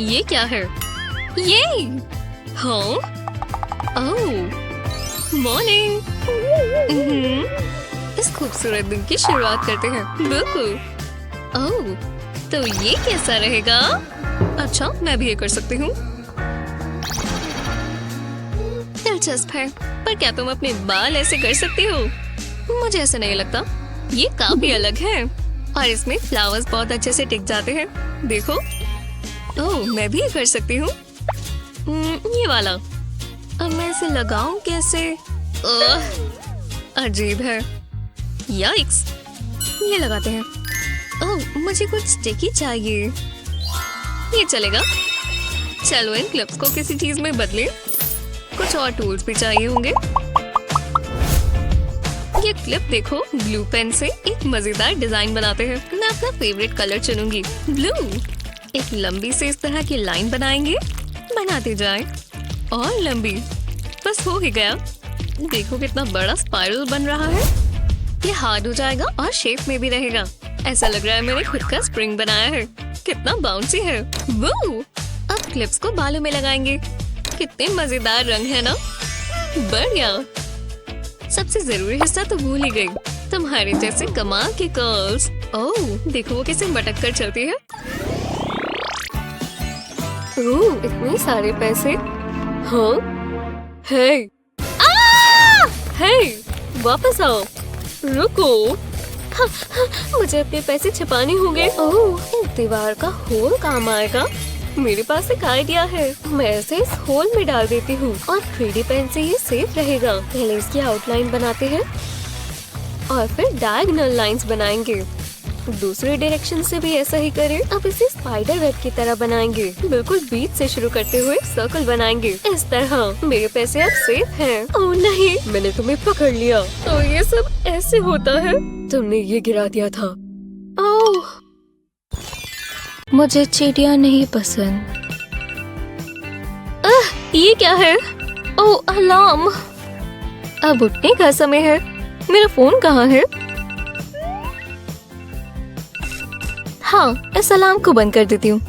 ये क्या है? ये हाँ, ओह मॉर्निंग। इस खूबसूरत दिन की शुरुआत करते हैं। बिल्कुल। ओह, तो ये कैसा रहेगा? अच्छा, मैं भी ये कर सकती हूँ। दिलचस्प है, पर क्या तुम अपने बाल ऐसे कर सकती हो? मुझे ऐसा नहीं लगता। ये काफी अलग है और इसमें फ्लावर्स बहुत अच्छे से टिक जाते हैं। देखो। ओह, मैं भी ये कर सकती हूँ। ये वाला। अब मैं इसे लगाऊं कैसे? अजीब है। याइक्स। ये लगाते हैं। ओह, मुझे कुछ स्टिकी चाहिए। ये चलेगा। चलो इन क्लिप्स को किसी चीज में बदलें। कुछ और टूल्स भी चाहिए होंगे। ये क्लिप देखो, ब्लू पेन से एक मजेदार डिजाइन बनाते हैं। मैं अपना फेवरेट कलर चुनूंगी, ब्लू। एक लंबी से इस तरह की लाइन बनाएंगे। बनाते जाएं और लंबी। बस हो ही गया। देखो कितना बड़ा स्पाइरल बन रहा है। ये हार्ड हो जाएगा और शेप में भी रहेगा। ऐसा लग रहा है मैंने खुद का स्प्रिंग बनाया है। कितना बाउंसी है। वो, अब क्लिप्स को बालों में लगाएंगे। कितने मजेदार रंग है ना। बढ़िया। सबसे जरूरी हिस्सा तो भूल ही गई, तुम्हारे जैसे कमाल के कर्ल्स। ओह, देखो वो कैसे मटक कर चलती है। ओह, इतने सारे पैसे। हाँ, हे, हे, वापस आओ। रुको। हाँ, मुझे अपने पैसे छिपाने होंगे। ओह, इस दीवार का होल काम आएगा। मेरे पास एक आइडिया है। मैं इसे इस होल में डाल देती हूँ और 3D पेन से ये सेफ रहेगा। पहले इसकी आउटलाइन बनाते हैं और फिर डायगोनल लाइंस बनाएंगे। दूसरे डायरेक्शन से भी ऐसा ही करें। अब इसे स्पाइडर वेब की तरह बनाएंगे। बिल्कुल बीच से शुरू करते हुए सर्कल बनाएंगे। इस तरह मेरे पैसे अब सेफ हैं। ओह नहीं, मैंने तुम्हें पकड़ लिया। तो ये सब ऐसे होता है। तुमने ये गिरा दिया था। ओह, मुझे चींटियां नहीं पसंद। ये क्या है? ओह, अलार्म। अब उठने का समय है। मेरा फोन कहाँ है? हाँ, इस अलार्म को बंद कर देती हूँ।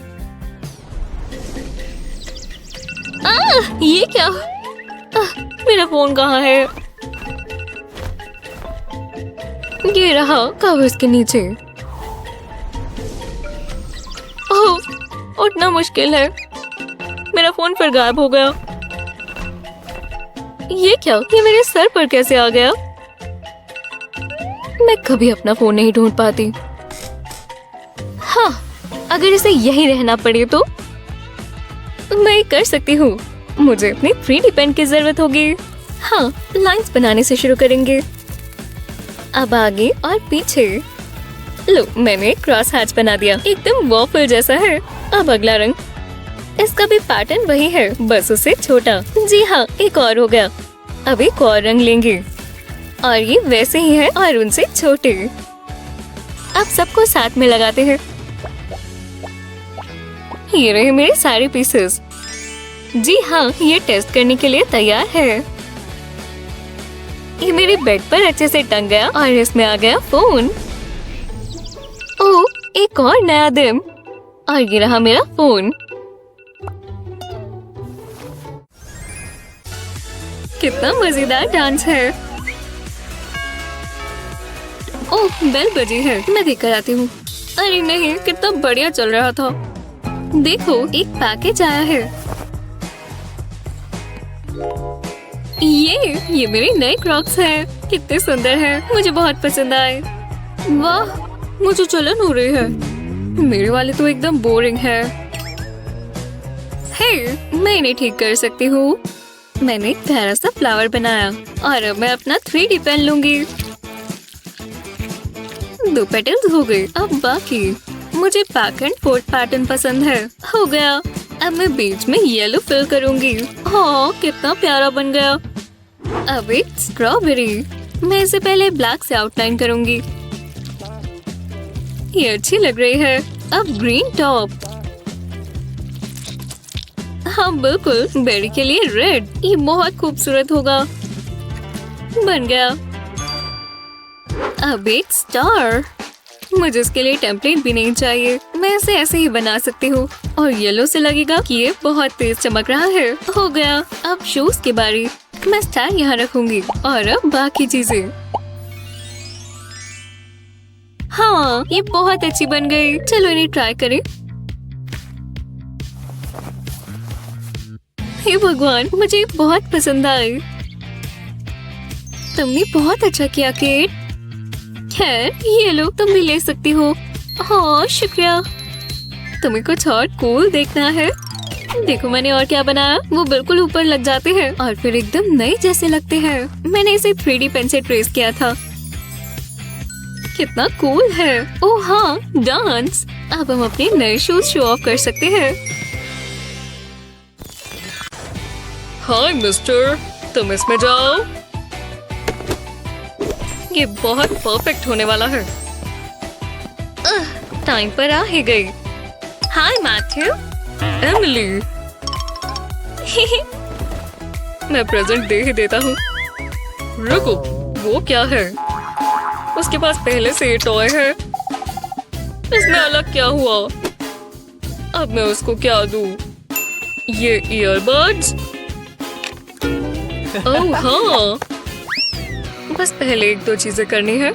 ये क्या? मेरा फोन कहाँ है? ये रहा कवर्स के नीचे। ओह, उठना मुश्किल है। मेरा फोन फिर गायब हो गया। ये क्या? ये मेरे सर पर कैसे आ गया? मैं कभी अपना फोन नहीं ढूंढ पाती। हाँ, अगर इसे यही रहना पड़े तो मैं कर सकती हूँ। मुझे अपनी 3D पेन की जरूरत होगी। हाँ, लाइंस बनाने से शुरू करेंगे। अब आगे और पीछे। लो, मैंने क्रॉस हैच बना दिया। एकदम वॉफल जैसा है। अब अगला रंग। इसका भी पैटर्न वही है, बस उसे छोटा। जी हाँ, एक और हो गया। अब एक और रंग लेंगे और ये वैसे ही है और उनसे छोटे। अब सबको साथ में लगाते हैं। ये रहे मेरे सारे पीसेस। जी हाँ, ये टेस्ट करने के लिए तैयार है। ये मेरे बेड पर अच्छे से टंग गया और इसमें आ गया फोन। ओह, एक और नया दिन। और ये रहा मेरा फोन। कितना मजेदार डांस है। ओह, बेल बजी है। मैं देख कर आती हूँ। अरे नहीं, कितना बढ़िया चल रहा था। देखो, एक पैकेज आया है। ये मेरे नए क्रॉक्स हैं। कितने सुंदर हैं। मुझे बहुत पसंद आए। वाह, मुझे जलन हो रही है। मेरे वाले तो एकदम बोरिंग है। हे, मैं इन्हें ठीक कर सकती हूँ। मैंने एक प्यारा सा फ्लावर बनाया और अब मैं अपना 3D पेन लूंगी। 2 पेटल्स हो गए। अब बाकी मुझे बैक एंड फोर्थ पैटर्न पसंद है। हो गया। अब मैं बीच में येलो फिल करूंगी। हाँ, कितना प्यारा बन गया। अब एक स्ट्रॉबेरी। मैं इसे पहले ब्लैक से आउटलाइन करूंगी। ये अच्छी लग रही है। अब ग्रीन टॉप। हाँ बिल्कुल, बेरी के लिए रेड। ये बहुत खूबसूरत होगा। बन गया। अब एक स्टार। मुझे इसके लिए टेम्पलेट भी नहीं चाहिए। मैं इसे ऐसे ही बना सकती हूँ और येलो से लगेगा कि ये बहुत तेज चमक रहा है। हो गया। अब शूज की बारी। मैं स्टार यहाँ रखूंगी और अब बाकी चीजें। हाँ, ये बहुत अच्छी बन गई। चलो इन्हें ट्राई करें। हे भगवान, मुझे बहुत पसंद आई। तुमने बहुत अच्छा किया केट। खैर, ये लो, तुम भी ले सकती हो। हाँ शुक्रिया। तुम्हें कुछ और कूल देखना है? देखो मैंने और क्या बनाया। वो बिल्कुल ऊपर लग जाते हैं और फिर एकदम नए जैसे लगते हैं। मैंने इसे 3D पेन से ट्रेस किया था। कितना कूल है। ओह हाँ, डांस। अब हम अपने नए शूज शो ऑफ कर सकते हैं। हाय मिस्टर, तुम इसमें जाओ। ये बहुत परफेक्ट होने वाला है। टाइम पर आ ही गई। हाय मैथ्यू। एमिली। मैं प्रेजेंट दे ही देता हूँ। रुको, वो क्या है? उसके पास पहले से ये टॉय है। इसमें अलग क्या हुआ? अब मैं उसको क्या दूँ? ये ईयरबड्स? ओह हाँ, बस पहले 1-2 चीजें करनी है।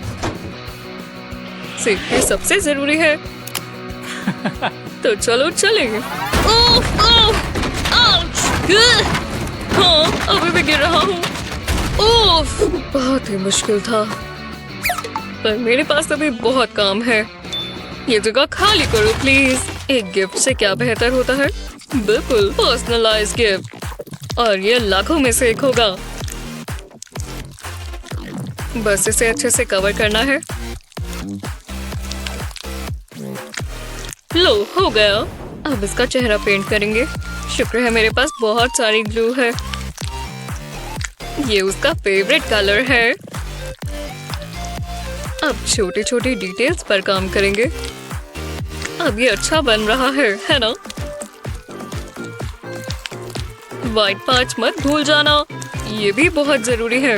सेफ्टी सबसे जरूरी है। तो चलो चलें। हाँ, अभी भी गिर रहा हूँ। ओफ, बहुत ही मुश्किल था। पर मेरे पास अभी बहुत काम है। ये जगह खाली करो प्लीज। एक गिफ्ट से क्या बेहतर होता है? बिल्कुल पर्सनलाइज्ड गिफ्ट। और ये लाखों में से एक होगा। बस इसे अच्छे से कवर करना है। लो, हो गया। अब इसका चेहरा पेंट करेंगे। शुक्र है मेरे पास बहुत सारी ग्लू है। ये उसका फेवरेट कलर है। अब छोटी छोटी डिटेल्स पर काम करेंगे। अब ये अच्छा बन रहा है ना? व्हाइट पार्ट्स मत भूल जाना, ये भी बहुत जरूरी है।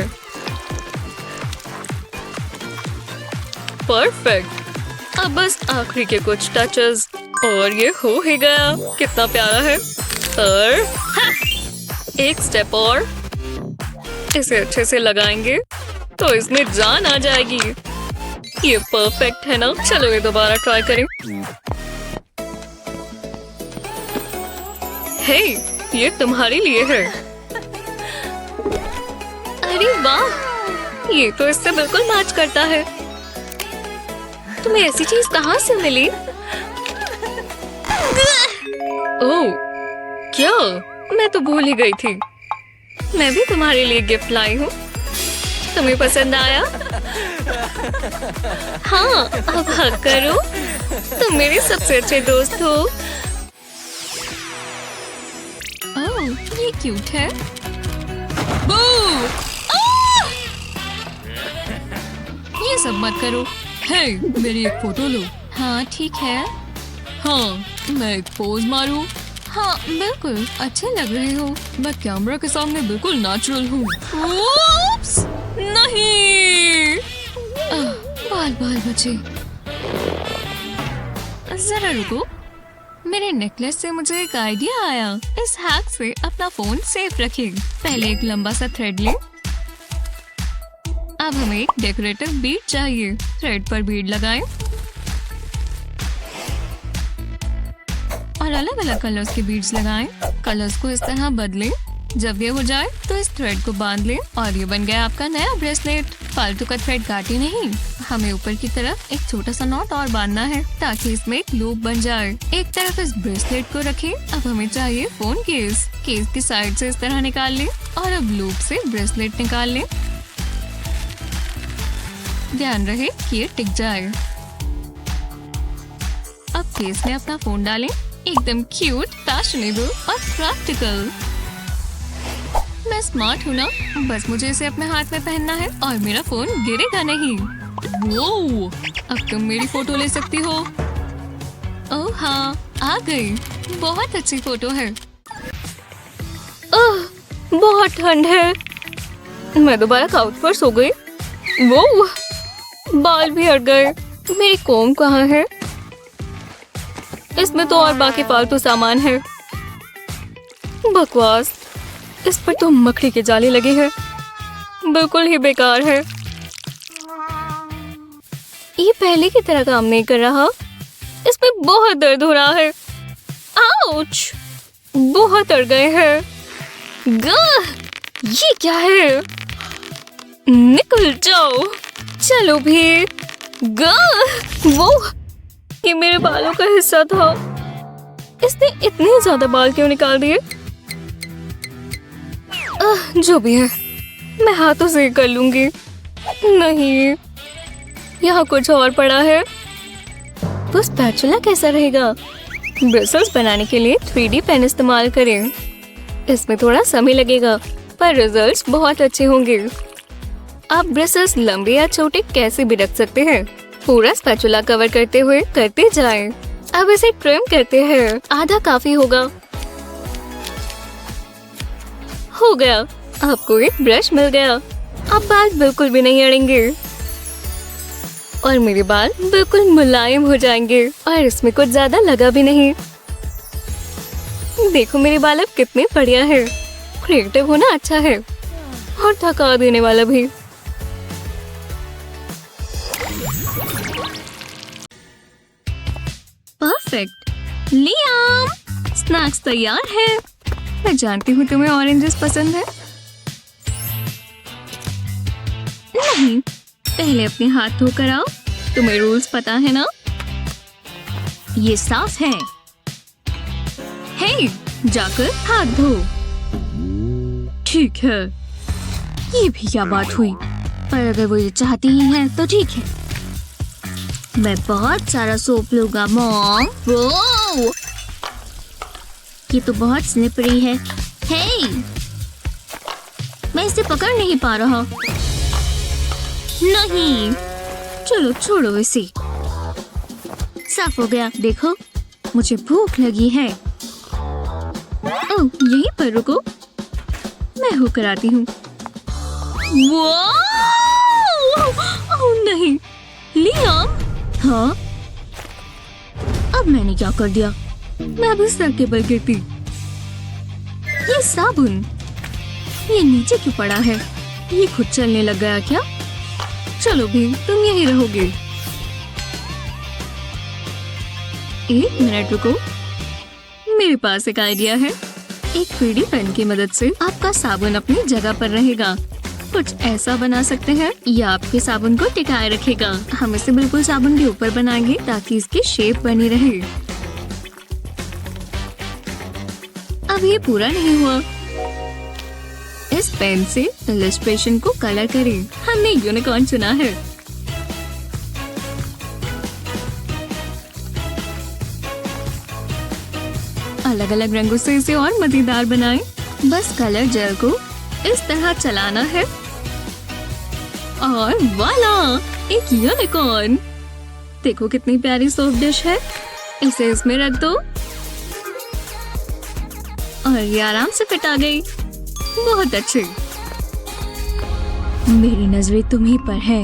परफेक्ट। अब बस आखिरी के कुछ टचेस और ये हो ही गया। कितना प्यारा है। और एक स्टेप और। इसे अच्छे से लगाएंगे तो इसमें जान आ जाएगी। ये परफेक्ट है ना? चलो ये दोबारा ट्राई करें। हे, ये तुम्हारे लिए है। अरे वाह, ये तो इससे बिल्कुल मैच करता है। तुम्हें ऐसी चीज कहाँ से मिली? ओह, क्या? मैं तो भूल ही गई थी। मैं भी तुम्हारे लिए गिफ्ट लाई हूँ। तुम्हें पसंद आया? हाँ, अब हग करो। तुम मेरे सबसे अच्छे दोस्त हो। ओह, ये क्यूट है। ये सब मत करो। हे, मेरी एक फोटो लो। हाँ ठीक है। हाँ, मैं एक पोज मारूं? हाँ बिल्कुल, अच्छे लग रहे हो। मैं कैमरा के सामने बिल्कुल नेचुरल हूँ। Oops! नहीं। बाल बाल बचे। जरा रुको, मेरे नेकलेस से मुझे एक आइडिया आया। इस हैक से अपना फोन सेफ रखें। पहले एक लंबा सा थ्रेड लें। अब हमें एक डेकोरेटिव बीड चाहिए। थ्रेड पर बीड लगाएं और अलग अलग कलर्स के बीड्स लगाएं। कलर्स को इस तरह बदलें। जब ये हो जाए तो इस थ्रेड को बांध ले और ये बन गया आपका नया ब्रेसलेट। फालतू का थ्रेड काटे नहीं, हमें ऊपर की तरफ एक छोटा सा नॉट और बांधना है ताकि इसमें एक लूप बन जाए। एक तरफ इस ब्रेसलेट को रखें। अब हमें चाहिए फोन केस। केस की साइड से इस तरह निकाल ले और अब लूप से ब्रेसलेट निकाल ले। ध्यान रहे कि ये टिक जाए। अब केस में अपना फोन डालें। एकदम क्यूट, फैशनेबल और प्रैक्टिकल। मैं स्मार्ट हूँ ना, बस मुझे इसे अपने हाथ में पहनना है और मेरा फोन गिरेगा नहीं। वो, अब तुम मेरी फोटो ले सकती हो। ओह हाँ, आ गई। बहुत अच्छी फोटो है। बहुत ठंड है। मैं दोबारा काउच पर सो गई। वो, बाल भी हट गए। मेरी कोम कहाँ है? इसमें तो और बाकी फालतू सामान है। बकवास, इस पर तो मकड़ी के जाले लगे हैं। बिल्कुल ही बेकार है। ये पहले की तरह काम नहीं कर रहा। इसमें बहुत दर्द हो रहा है। आउच! बहुत अड़ गए हैं। ये क्या है? निकल जाओ। चलो भी। वो, ये मेरे बालों का हिस्सा था। इसने इतने ज्यादा बाल क्यों निकाल दिए? जो भी है, मैं हाथों से कर लूंगी। नहीं, यहाँ कुछ और पड़ा है। तो स्पैचुला कैसा रहेगा? ब्रिसल्स बनाने के लिए 3D पेन इस्तेमाल करें। इसमें थोड़ा समय लगेगा पर रिजल्ट्स बहुत अच्छे होंगे। आप ब्रिसल्स लंबे या छोटे कैसे भी रख सकते हैं। पूरा स्पैचुला कवर करते हुए करते जाएं। अब इसे ट्रिम करते हैं। आधा काफी होगा। हो गया। आपको एक ब्रश मिल गया। अब बाल बिल्कुल भी नहीं अड़ेंगे और मेरे बाल बिल्कुल मुलायम हो जाएंगे और इसमें कुछ ज्यादा लगा भी नहीं। देखो मेरे बाल अब कितने बढ़िया है। क्रिएटिव होना अच्छा है और थका देने वाला भी। परफेक्ट। लियाम, स्नैक्स तैयार है। मैं जानती हूँ तुम्हें ऑरेंजेस पसंद है। नहीं, पहले अपने हाथ धोकर आओ। तुम्हें रूल्स पता है ना? ये साफ है। हे, जाकर हाथ धो। ठीक है। ये भी क्या बात हुई? पर अगर वो ये चाहती ही है तो ठीक है। मैं बहुत सारा सोप लूंगा मॉम। वो, ये तो बहुत स्लिपरी है। हे, मैं इसे पकड़ नहीं पा रहा। नहीं, चलो छोड़ो इसे। साफ हो गया। देखो, मुझे भूख लगी है। ओह, यहीं पर रुको, मैं होकर आती हूँ। ओह नहीं, लियाम। हाँ, अब मैंने क्या कर दिया? मैं अब इस सर के बल गिरती। ये साबुन, ये नीचे क्यों पड़ा है? ये खुद चलने लग गया क्या? चलो भी, तुम यहीं रहोगे। एक मिनट रुको, मेरे पास एक आइडिया है। एक 3D पेन की मदद से आपका साबुन अपनी जगह पर रहेगा। कुछ ऐसा बना सकते हैं, या आपके साबुन को टिकाए रखेगा। हम इसे बिल्कुल साबुन के ऊपर बनाएंगे ताकि इसकी शेप बनी रहे। अब ये पूरा नहीं हुआ। इस पेन से इलस्ट्रेशन को कलर करें। हमने यूनिकॉर्न चुना है। अलग अलग रंगों से इसे और मजेदार बनाएं। बस कलर जेल को इस तरह चलाना है और वाला, एक यूनिकॉर्न। देखो कितनी प्यारी सोप डिश है। इसे इसमें रख दो और ये आराम से फिट आ गई। बहुत अच्छे। मेरी नजरें तुम्हीं पर है।